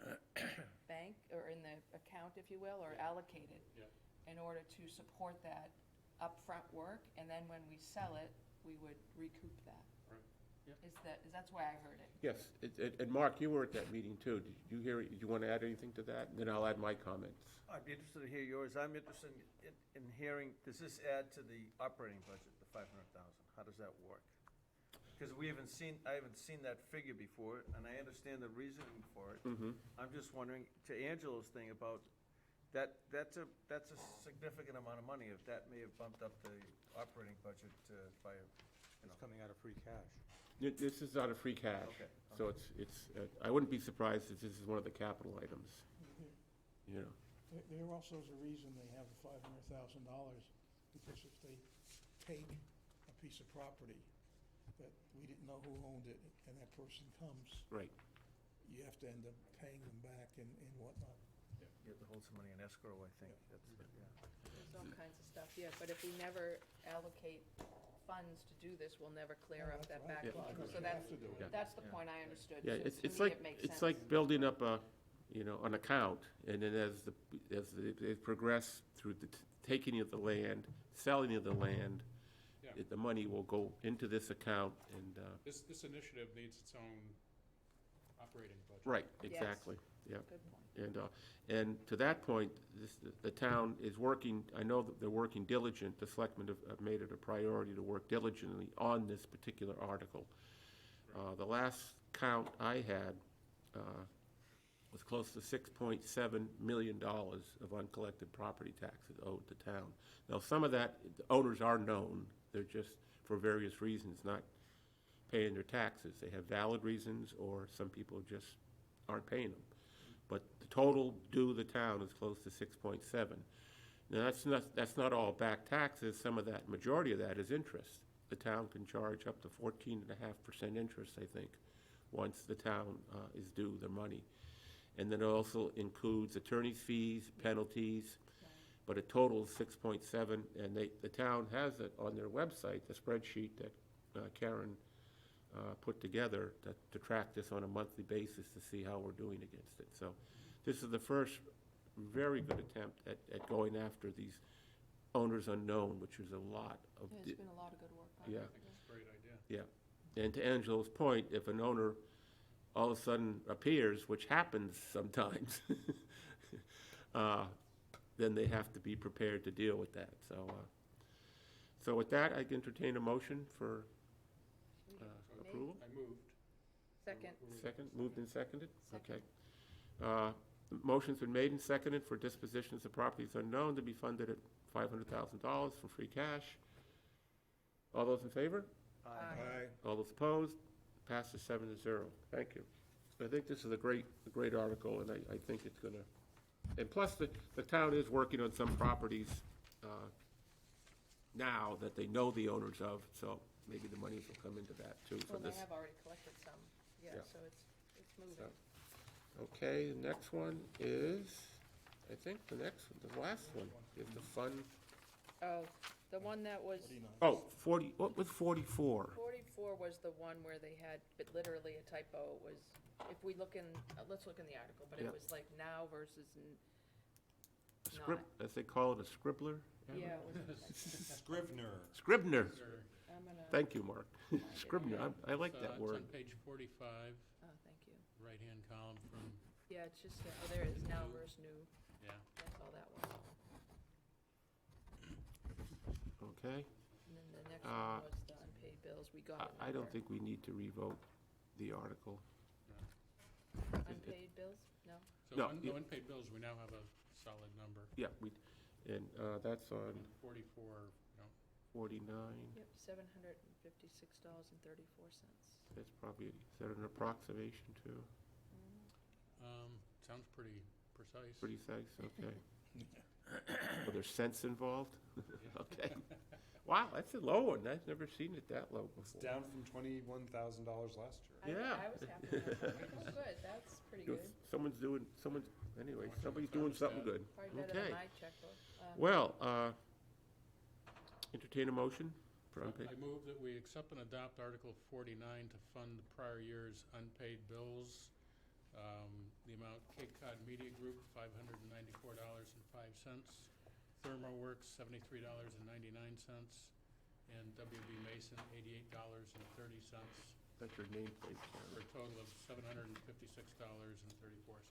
bank, or in the account, if you will, or allocated,
Yeah.
in order to support that upfront work, and then when we sell it, we would recoup that.
Right. Yep.
That's why I heard it.
Yes, and Mark, you were at that meeting too. Did you hear, do you want to add anything to that? And then I'll add my comments.
I'd be interested to hear yours. I'm interested in hearing, does this add to the operating budget, the 500,000? How does that work? Because I haven't seen that figure before, and I understand the reasoning for it.
Mm-hmm.
I'm just wondering, to Angela's thing about, that's a significant amount of money, if that may have bumped up the operating budget by,
It's coming out of free cash.
This is out of free cash,
Okay,
so it's, I wouldn't be surprised if this is one of the capital items, you know.
There also is a reason they have the $500,000, because if they take a piece of property that we didn't know who owned it, and that person comes,
Right.
you have to end up paying them back and whatnot.
You have to hold some money in escrow, I think, that's, yeah.
There's all kinds of stuff, yeah, but if we never allocate funds to do this, we'll never clear up that
That's right.
backlog.
Because
So
you have to do it.
that's the point I understood.
Yeah,
So
it's
to me,
like,
it makes
it's
sense.
like building up an account, and then as they progress through the taking of the land, selling of the land,
Yeah.
the money will go into this account, and,
This initiative needs its own operating budget.
right,
Yes.
exactly, yeah.
Good point.
And to that point, the town is working, I know that they're working diligent, the selectmen have made it a priority to work diligently on this particular article. The last count I had was close to $6.7 million of uncollected property taxes owed to town. Now, some of that, the owners are known, they're just, for various reasons, not paying their taxes. They have valid reasons, or some people just aren't paying them. But the total due the town is close to 6.7. Now, that's not all back taxes. Some of that, majority of that is interest. The town can charge up to 14.5% interest, I think, once the town is due their money. And then it also includes attorney's fees, penalties, but it totals 6.7, and the town has it on their website, the spreadsheet that Karen put together to track this on a monthly basis to see how we're doing against it. So this is the first very good attempt at going after these owners unknown, which is a lot of.
Yeah, there's been a lot of good work on it.
Yeah.
I think it's a great idea.
Yeah, and to Angela's point, if an owner all of a sudden appears, which happens sometimes, then they have to be prepared to deal with that. So with that, I can entertain a motion for approval.
I moved.
Second.
Second, moved and seconded?
Second.
Okay. The motion's been made and seconded for dispositions of properties unknown to be funded at $500,000 from free cash. All those in favor?
Aye.
All those opposed? Passes 7-0. Thank you. I think this is a great article, and I think it's gonna, and plus the town is working on some properties now that they know the owners of, so maybe the monies will come into that too for
Well, they
this.
have already collected some, yeah,
Yeah.
so it's moving.
So, okay, the next one is, I think the last one is the fund.
Oh, the one that was,
Oh, 40, what was 44?
44 was the one where they had, but literally a typo. It was, if we look in, let's look in the article, but it
Yeah.
was like now versus
A script, as they call it, a scribbler?
yeah, it was,
Scrivener.
Scribner.
Sir,
I'm gonna,
Thank you, Mark. Scribner, I like
it's,
that
It's
word.
on page 45,
oh, thank you.
right-hand column from,
Yeah, it's just, oh, there it is, now versus new.
yeah.
That's all that was.
Okay.
And then the next one was the unpaid bills. We got a
I don't
number.
think we need to revote the article.
Unpaid bills? No?
So
No,
the
yeah.
unpaid bills, we now have a solid number.
Yeah, and that's on
44, no,
49.
Yep, $756.34.
That's probably, is that an approximation too?
sounds pretty precise.
Pretty nice, okay. Well, there's cents involved? Okay. Wow, that's a low one. I've never seen it that low
It's
before.
down from $21,000 last year.
Yeah.
I was happy with that. Oh, good, that's pretty good.
Anyway,
What's
somebody's
the
doing something
thermostat?
good.
Probably better
Okay.
than my checkbook.
Well, entertain a motion for unpaid.
I move that we accept and adopt Article 49 to fund the prior year's unpaid bills. The amount Cape Cod Media Group, $594.05. ThermoWorks, $73.99. And WB Mason, $88.30.
That's your nameplate,
For
Karen.
a total of $756.34.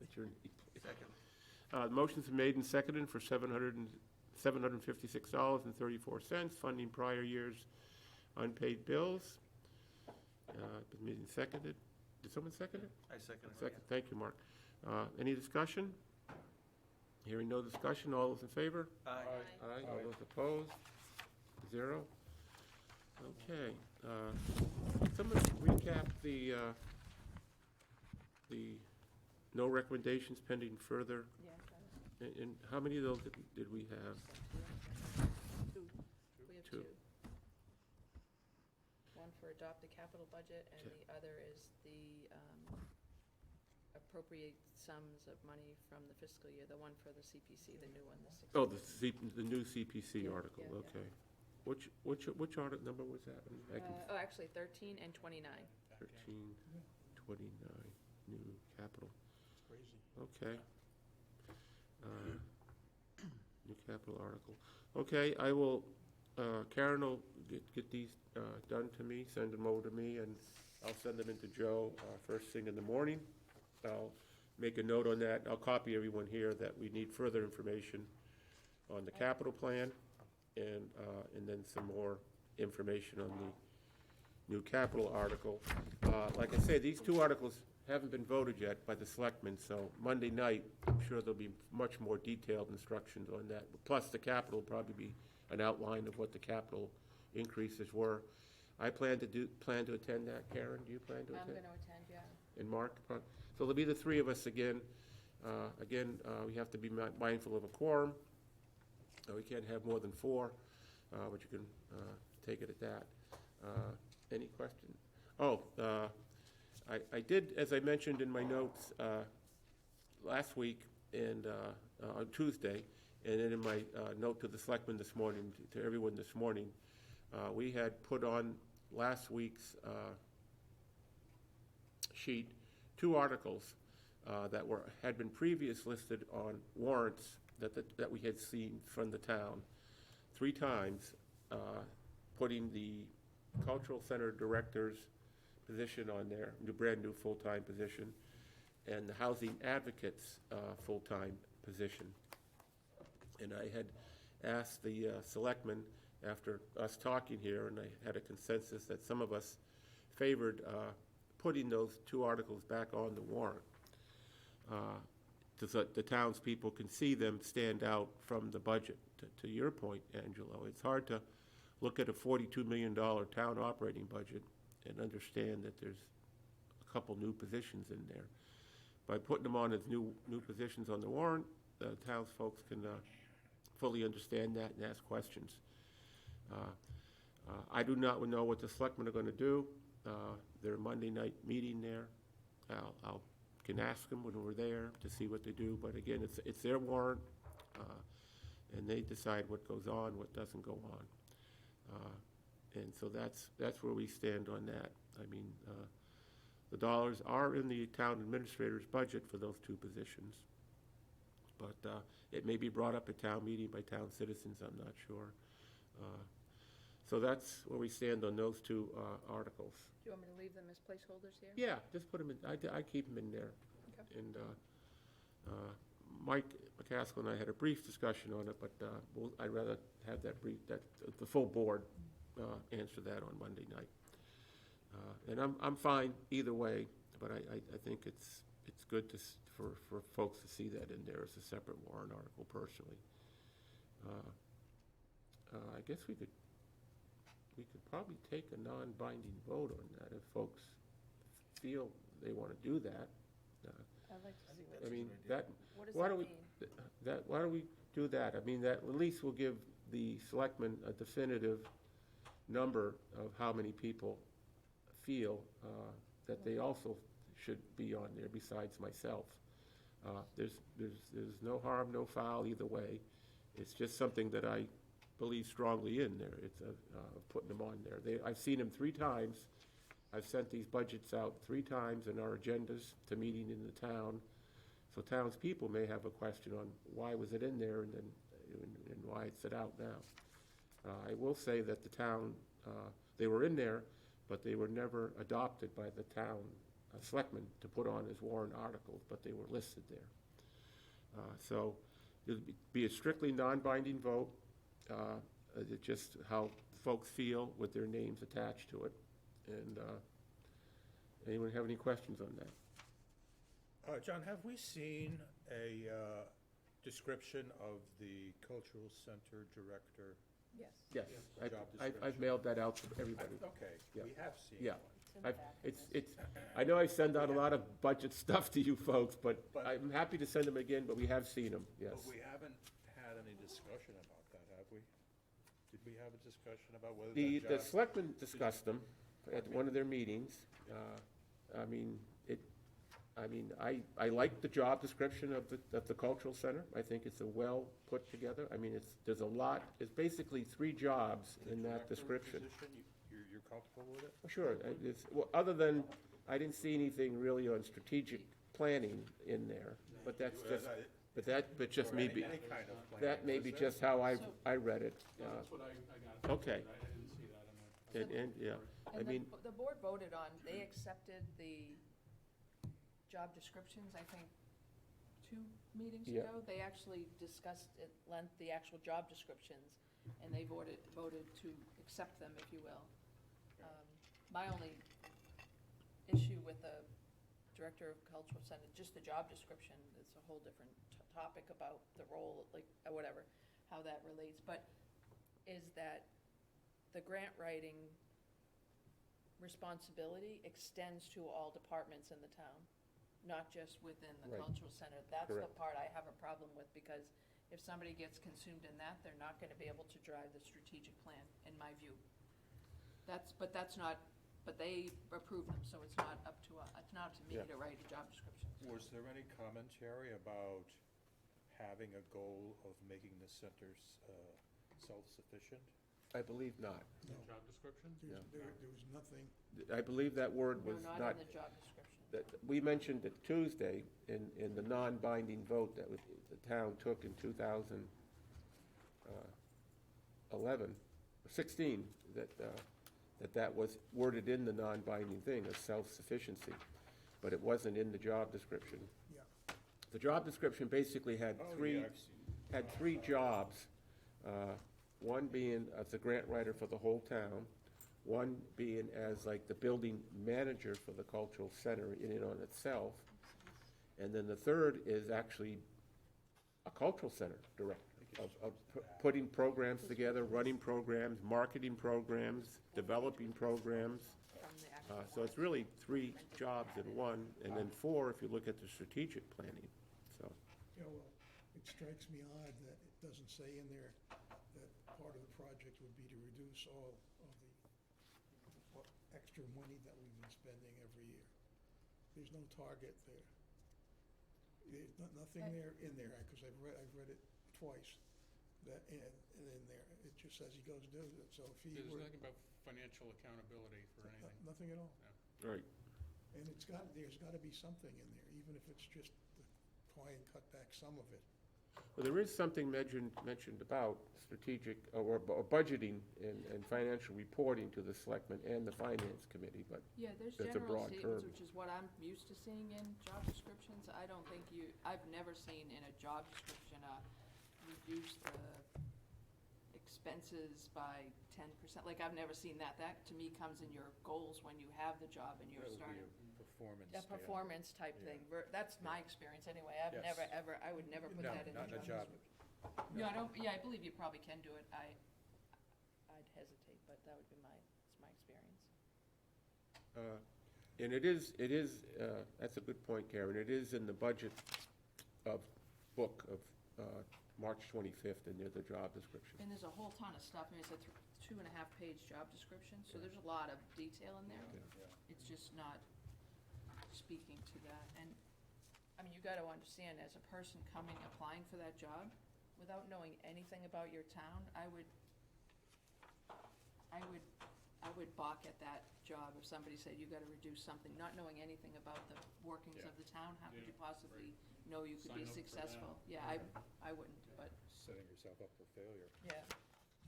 That's your nameplate. Motion's been made and seconded for $756.34, funding prior year's unpaid bills. Been made and seconded. Did someone second it?
I second it.
Second, thank you, Mark. Any discussion? Hearing no discussion, all those in favor?
Aye.
Aye. All those opposed? 0. Okay. Someone recap the no recommendations pending further.
Yeah, that was
And how many of those did we have?
two. We have
Two.
two. One for adopt the capital budget, and
Okay.
the other is the appropriate sums of money from the fiscal year, the one for the CPC, the new one, the 60.
Oh, the new CPC
Yeah,
article,
yeah, yeah.
okay. Which audit number was that? I can
Oh, actually, 13 and 29.
1329, new capital,
Crazy.
okay. New capital article. Okay, I will, Karen will get these done to me, send them over to me, and I'll send them into Joe first thing in the morning. I'll make a note on that, I'll copy everyone here that we need further information on the capital plan, and then some more information on the new capital article. Like I say, these two articles haven't been voted yet by the selectmen, so Monday night, I'm sure there'll be much more detailed instructions on that. Plus, the capital will probably be an outline of what the capital increases were. I plan to attend that. Karen, do you plan to
I'm
attend?
going to attend, yeah.
And Mark? So there'll be the three of us again. We have to be mindful of a quorum. We can't have more than four, but you can take it at that. Any questions? I did, as I mentioned in my notes last week and on Tuesday, and then in my note to the selectmen this morning, to everyone this morning, we had put on last week's sheet 2 articles that had been previously listed on warrants that we had seen from the town 3 times, putting the Cultural Center Director's position on there, brand new full-time position, and the Housing Advocate's full-time position. And I had asked the selectmen, after us talking here, and I had a consensus that some of us favored putting those 2 articles back on the warrant, so that the townspeople can see them stand out from the budget. To your point, Angelo, it's hard to look at a $42 million town operating budget and understand that there's a couple new positions in there. By putting them on as new positions on the warrant, the townsfolk can fully understand that and ask questions. I do not know what the selectmen are going to do. Their Monday night meeting there, I'll can ask them when we're there to see what they do. But again, it's their warrant, and they decide what goes on, what doesn't go on. And so that's where we stand on that. I mean, the dollars are in the town administrator's budget for those 2 positions, but it may be brought up at town meeting by town citizens, I'm not sure. So that's where we stand on those 2 articles.
Do you want me to leave them as placeholders here?
Yeah, just put them in, I keep them in there.
Okay.
And Mike McCaskill and I had a brief discussion on it, but I'd rather have the full board answer that on Monday night. And I'm fine either way, but I think it's good for folks to see that in there as a separate warrant article personally. I guess we could probably take a non-binding vote on that if folks feel they want to do that.
I'd like to see
That's
what,
I mean,
a good idea.
what does
why
that
don't we-
mean?
why don't we do that? I mean, that at least will give the selectmen a definitive number of how many people feel that they also should be on there besides myself. There's no harm, no foul either way. It's just something that I believe strongly in there. It's putting them on there. I've seen them 3 times. I've sent these budgets out 3 times in our agendas to meeting in the town. So townspeople may have a question on why was it in there and why it's out now. I will say that the town, they were in there, but they were never adopted by the town selectmen to put on as warrant articles, but they were listed there. So it'd be a strictly non-binding vote, just how folks feel with their names attached to it. And anyone have any questions on that?
John, have we seen a description of the cultural center director?
Yes,
Yes,
Job
I've
description.
mailed that out to everybody.
Okay,
Yeah.
we have seen
Yeah.
one.
it's in the
I've-
back.
It's, I know I send out a lot of budget stuff to you folks, but
But-
I'm happy to send them again, but we have seen them, yes.
But we haven't had any discussion about that, have we? Did we have a discussion about whether
The
that job?
selectmen discussed them at one of their meetings. I mean, I mean, I like the job description of the cultural center. I think it's a well put together. I mean, there's a lot, it's basically 3 jobs in that
Director
description.
position, you're comfortable with it?
Sure, well, other than, I didn't see anything really on strategic planning in there, but that's just, but just me,
Any kind of plan.
that may
is
be
there?
just how I read it.
Yeah, that's what I got.
Okay.
I didn't see that in the.
And, yeah, I
And
mean,
the board voted on, they accepted the job descriptions, I think, 2 meetings
Yeah.
ago. They actually discussed at length the actual job descriptions, and they voted to accept them, if you will. My only issue with the Director of Cultural Center, just the job description, it's a whole different topic about the role, like, whatever, how that relates, but is that the grant writing responsibility extends to all departments in the town, not just within the
Right.
cultural center. That's the
Correct.
part I have a problem with, because if somebody gets consumed in that, they're not gonna be able to drive the strategic plan, in my view. But they approve them, so it's not up to, it's not up to me
Yeah.
to write a job description.
Was there any commentary about having a goal of making the centers self-sufficient?
I believe not.
Job description?
There was nothing,
I believe that word
No,
was
not
not,
in the job description.
that, we mentioned it Tuesday in the non-binding vote that the town took in 2011, 16, that was worded in the non-binding thing as self-sufficiency, but it wasn't in the job description.
yeah.
The job description basically had
Oh,
three,
yeah, I've seen.
had 3 jobs, one being as a grant writer for the whole town, one being as like the building manager for the cultural center in and on itself, and then the third is actually a cultural center director, of putting programs together, running programs, marketing programs, developing programs.
From the actual
So it's really 3 jobs in one, and then 4 if you look at the strategic planning, so.
Yeah, well, it strikes me odd that it doesn't say in there that part of the project would be to reduce all of the what extra money that we've been spending every year. There's no target there. There's nothing there in there, because I've read it twice, that, and in there, it just says he goes do it, so if he
There's
were,
nothing about financial accountability for anything.
nothing at all.
Right.
And there's gotta be something in there, even if it's just to try and cut back some of it.
Well, there is something mentioned about strategic, or budgeting and financial reporting to the selectmen and the finance committee, but
Yeah, there's
That's a
general
broad
statements,
term.
which is what I'm used to seeing in job descriptions. I don't think I've never seen in a job description, reduce the expenses by 10%. Like, I've never seen that. That, to me, comes in your goals when you have the job and you're
That would be
starting.
a performance.
A performance type
Yeah.
thing. That's my experience anyway. I've
Yes.
never, ever, I would never put
No,
that in
not
a
in a
job
job.
description. Yeah, I believe you probably can do it. I'd hesitate, but that would be it's my experience.
And it is, that's a good point, Karen, it is in the budget book of March 25th, and there's a job description.
And there's a whole ton of stuff. I mean, it's a 2.5-page job description, so there's a lot of detail in there. It's just not speaking to that. And, I mean, you gotta understand, as a person coming, applying for that job, without knowing anything about your town, I would balk at that job if somebody said you gotta reduce something, not knowing anything about the workings
Yeah.
of the town. How could
Yeah,
you possibly know you could
Sign
be
up for that.
successful? Yeah, I wouldn't, but,
Setting yourself up for failure.
yeah.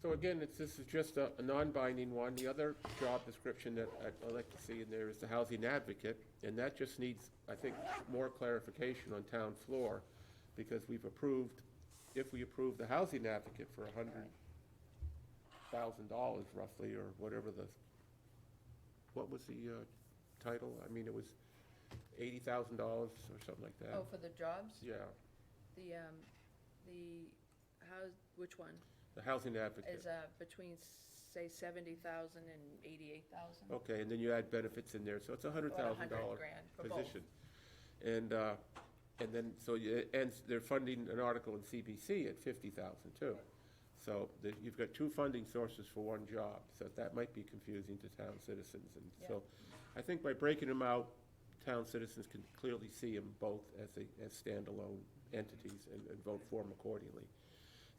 So again, this is just a non-binding one. The other job description that I'd like to see in there is the housing advocate, and that just needs, I think, more clarification on town floor, because if we approve the housing advocate for $100,000 roughly, or whatever what was the title? I mean, it was $80,000 or something like that.
Oh, for the jobs?
Yeah,
Which one?
the housing advocate.
Is, between, say, 70,000 and 88,000?
Okay, and then you add benefits in there, so it's a $100,000
About $100,000 for both.
position. And then, so they're funding an article in CBC at 50,000 too. So you've got 2 funding sources for one job, so that might be confusing to town citizens. And so I think by breaking them out town citizens can clearly see them both as standalone entities and vote for them accordingly.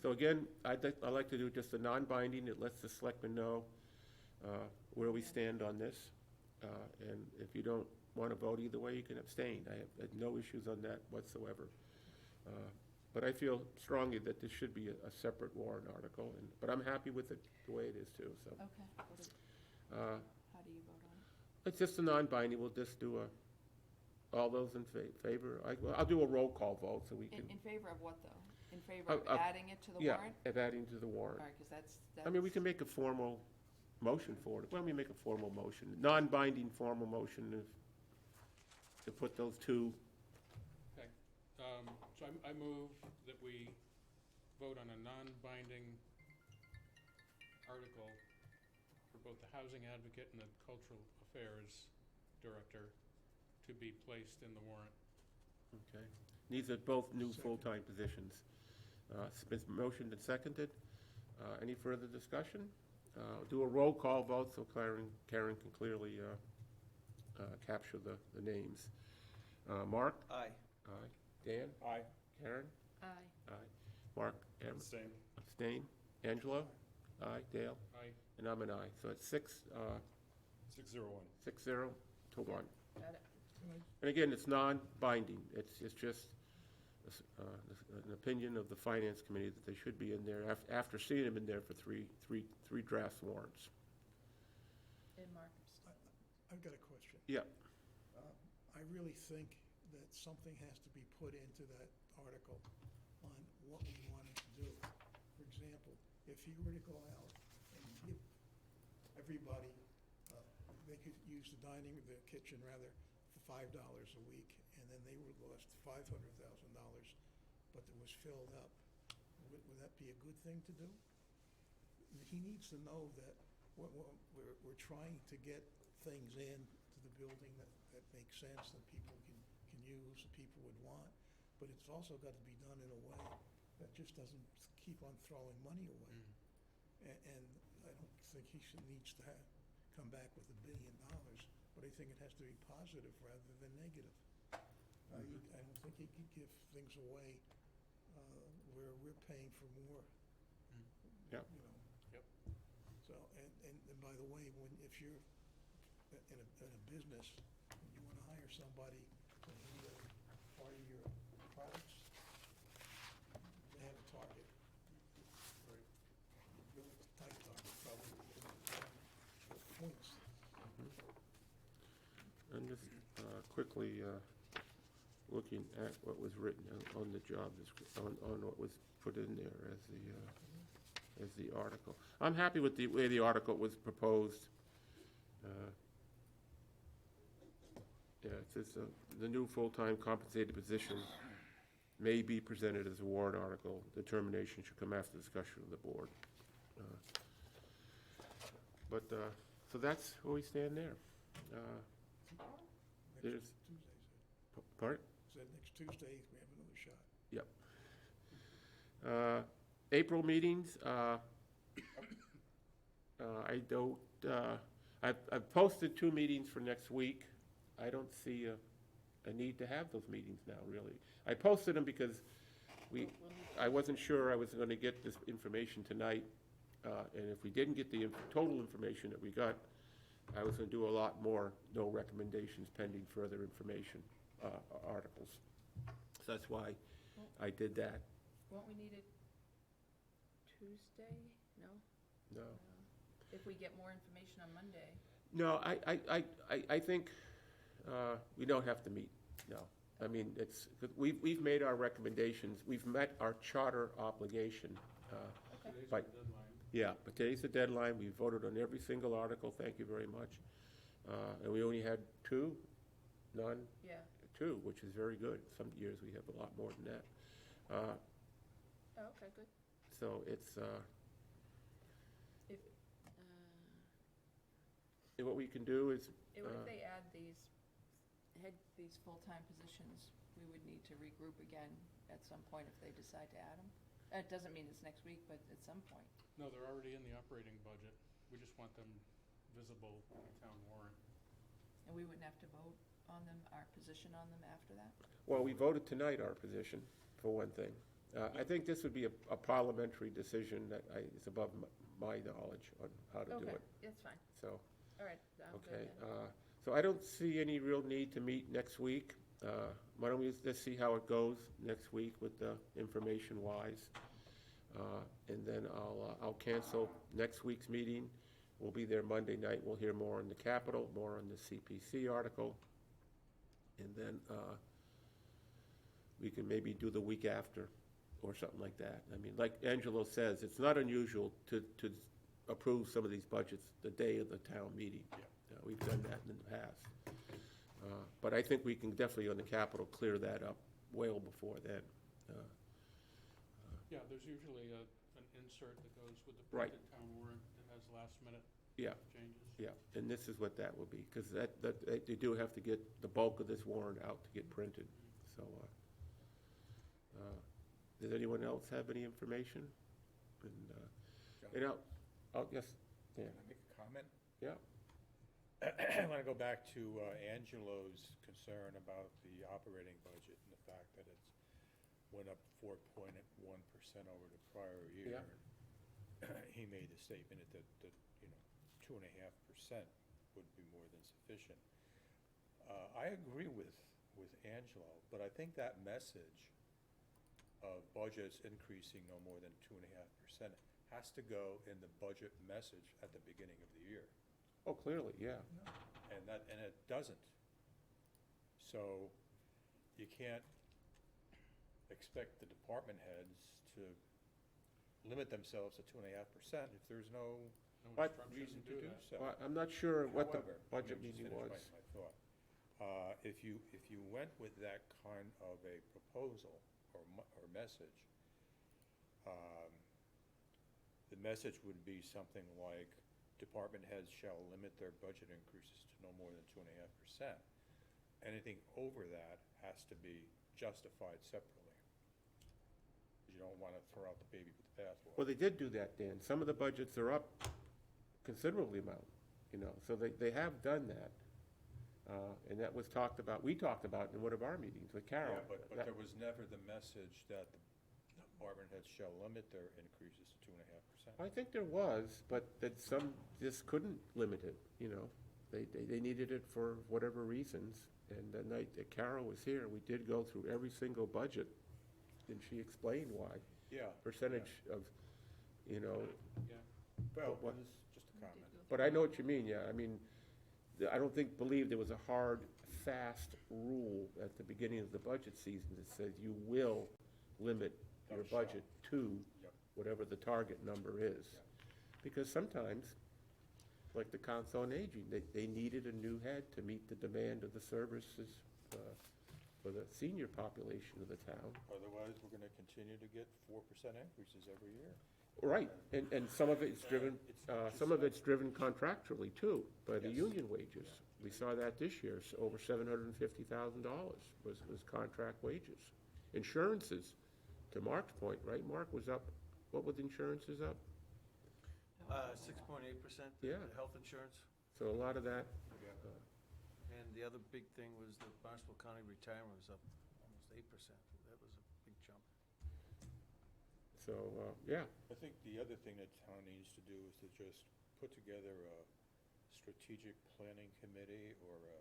So again, I like to do just a non-binding. It lets the selectmen know where we stand on this. And if you don't want to vote either way, you can abstain. I have no issues on that whatsoever. But I feel strongly that this should be a separate warrant article, but I'm happy with it the way it is too, so.
Okay. How do you vote on it?
It's just a non-binding, we'll just do all those in favor. I'll do a roll call vote so we can.
In favor of what, though? In favor of adding it to the
Yeah,
warrant?
of adding to the warrant.
All right, because that's.
I mean, we can make a formal motion for it. Why don't we make a formal motion? Non-binding formal motion to put those two.
Okay, so I move that we vote on a non-binding article for both the housing advocate and the cultural affairs director to be placed in the warrant.
Okay. These are both new
Second.
full-time positions. It's been motioned and seconded. Any further discussion? Do a roll call vote so Karen can clearly capture the names. Mark?
Aye.
Aye. Dan?
Aye.
Karen?
Aye.
Aye. Mark?
Abstain.
Abstain? Angelo? Aye. Dale?
Aye.
And I'm an aye. So it's 6-0
601.
to 1.
Got it.
And again, it's non-binding. It's just an opinion of the Finance Committee that they should be in there after seeing them in there for three draft warrants.
And Mark.
I've got a question.
Yeah.
I really think that something has to be put into that article on what we wanted to do. For example, if you were to go out and give everybody, they could use the kitchen rather, for $5 a week, and then they would lost $500,000, but it was filled up. Would that be a good thing to do? He needs to know that we're trying to get things in to the building that make sense, that people can use, that people would want, but it's also got to be done in a way that just doesn't keep on throwing money away. And I don't think needs to come back with $1 billion, but I think it has to be positive rather than negative. I don't think he could give things away where we're paying for more.
Yeah.
You know.
Yep.
So, and by the way, if you're in a business, and you want to hire somebody to handle part of your products, they have a target.
Right.
Really tight target, probably, points.
I'm just quickly looking at what was written on the job description, on what was put in there as the article. I'm happy with the way the article was proposed. Yeah, it says the new full-time compensated position may be presented as a warrant article. Determination should come after discussion of the board. So that's where we stand there. There's-
Next Tuesday,
Part?
said next Tuesday, we have another shot.
Yep. April meetings, I don't, I've posted 2 meetings for next week. I don't see a need to have those meetings now, really. I posted them because I wasn't sure I was gonna get this information tonight, and if we didn't get the total information that we got, I was gonna do a lot more, no recommendations pending further information, articles. So that's why I did that.
Won't we need it Tuesday? No?
No.
If we get more information on Monday?
No, I think we don't have to meet, no. I mean, we've made our recommendations, we've met our charter obligation.
Today's
Right.
the deadline.
Yeah, but today's the deadline, we voted on every single article, thank you very much. And we only had 2, none,
Yeah.
2, which is very good. Some years we have a lot more than that.
Oh, okay, good.
So it's,
If,
what we can do is,
if they add these full-time positions, we would need to regroup again at some point if they decide to add them? It doesn't mean it's next week, but at some point.
No, they're already in the operating budget. We just want them visible on the town warrant.
And we wouldn't have to vote on them, our position on them after that?
Well, we voted tonight our position, for one thing. I think this would be a parliamentary decision that is above my knowledge on how to do
Okay,
it,
that's fine.
so,
All right, I'm good
okay.
then.
So I don't see any real need to meet next week. Why don't we just see how it goes next week with the information-wise? And then I'll cancel next week's meeting. We'll be there Monday night. We'll hear more on the Capitol, more on the CPC article. And then we can maybe do the week after or something like that. I mean, like Angelo says, it's not unusual to approve some of these budgets the day of the town meeting.
Yeah.
We've done that in the past. But I think we can definitely on the Capitol clear that up well before then.
Yeah, there's usually an insert that goes with the
Right.
printed town warrant that has last-minute
Yeah,
changes.
yeah, and this is what that will be, because they do have to get the bulk of this warrant out to get printed, so, does anyone else have any information? And yes, Dan,
Can I make a comment?
yeah,
I want to go back to Angelo's concern about the operating budget and the fact that it's went up 4.1% over the prior year. He made the statement that 2.5% would be more than sufficient. I agree with Angelo, but I think that message of budgets increasing no more than 2.5% has to go in the budget message at the beginning of the year.
oh, clearly, yeah,
And it doesn't. So you can't expect the department heads to limit themselves to 2.5% if there's no
No
But-
instruction
reason to do
that.
so.
well, I'm not sure what the
However,
budget
let me just
meeting
finish
was.
my thought. If you went with that kind of a proposal or message, the message would be something like, department heads shall limit their budget increases to no more than 2.5%. Anything over that has to be justified separately. You don't want to throw out the baby with the bathwater.
Well, they did do that, Dan. Some of the budgets are up considerably amount, so they have done that. And that was talked about, we talked about in one of our meetings with Carol.
Yeah, but
That-
there was never the message that the department heads shall limit their increases to 2.5%.
I think there was, but that some just couldn't limit it, They needed it for whatever reasons. And the night that Carol was here, we did go through every single budget, and she explained why.
Yeah.
Percentage of,
Yeah.
Well,
what-
this is just a comment.
but I know what you mean, yeah. I mean, I don't believe there was a hard, fast rule at the beginning of the budget season that says you will limit your
Thou shalt.
budget to
Yep.
whatever the target number is.
Yep.
Because sometimes, like the Council on Aging, they needed a new head to meet the demand of the services for the senior population of the town.
Otherwise, we're going to continue to get 4% increases every year.
Right, and some of it's driven, contractually too, by the
Yes.
union wages. We saw that this year, so over $750,000 was contract wages. Insurances, to Mark's point, right, Mark, was up, what was insurances up?
6.8%.
Yeah.
Health insurance.
So a lot of that,
And the other big thing was the Barnstable County retirement was up almost 8%. That was a big jump.
so, yeah,
I think the other thing that town needs to do is to just put together a strategic planning committee or a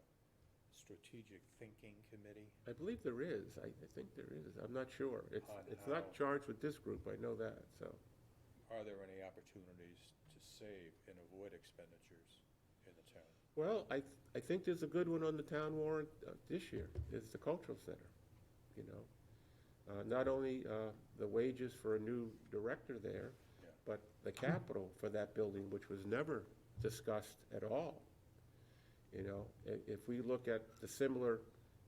strategic thinking committee.
I believe there is, I think there is, I'm not sure. It's
On
not
how-
charged with this group, I know that, so.
Are there any opportunities to save and avoid expenditures in the town?
Well, I think there's a good one on the town warrant this year, is the cultural center, Not only the wages for a new director there,
Yeah.
but the capital for that building, which was never discussed at all. If we look at the similar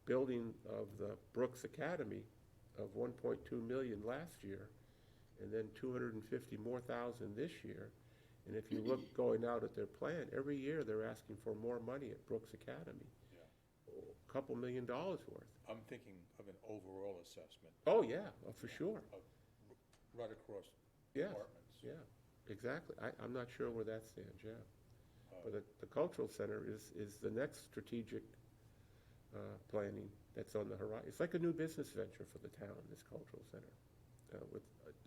building of the Brooks Academy of 1.2 million last year, and then 250 more thousand this year, and if you look going out at their plan, every year they're asking for more money at Brooks Academy.
Yeah.
A couple $1 million worth.
I'm thinking of an overall assessment
Oh, yeah, for sure.
of right across
Yes,
departments.
yeah, exactly. I'm not sure where that stands, yeah. But the cultural center is the next strategic planning that's on the horizon. It's like a new business venture for the town, this cultural center, with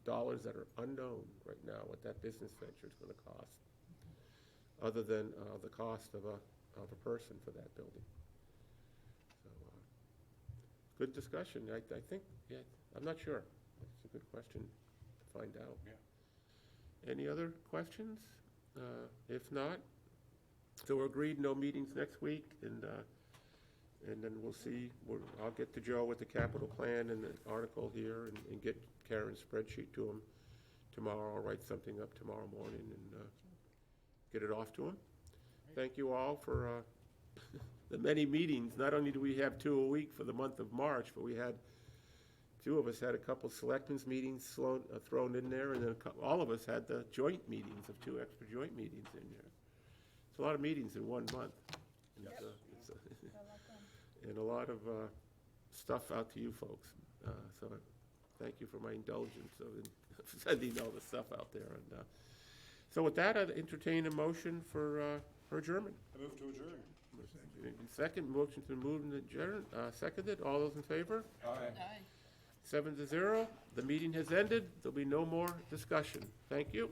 dollars that are unknown right now, what that business venture is going to cost, other than the cost of a person for that building. So, good discussion. I think, yeah, I'm not sure. It's a good question to find out.
Yeah.
Any other questions? If not, so we're agreed, no meetings next week, and then we'll see. I'll get to Joe with the capital plan and the article here, and get Karen's spreadsheet to him tomorrow. I'll write something up tomorrow morning and get it off to him. Thank you all for the many meetings. Not only do we have 2 a week for the month of March, but we had, 2 of us had a couple selectmen's meetings thrown in there, and then all of us had the joint meetings of 2 extra joint meetings in there. It's a lot of meetings in 1 month. And, and a lot of stuff out to you folks. So thank you for my indulgence of sending all the stuff out there. And so with that, I'd entertain a motion for adjournment.
I move to adjourn.
Second, motion to move and adjourn, seconded. All those in favor?
Aye.
7-0. The meeting has ended. There'll be no more discussion. Thank you.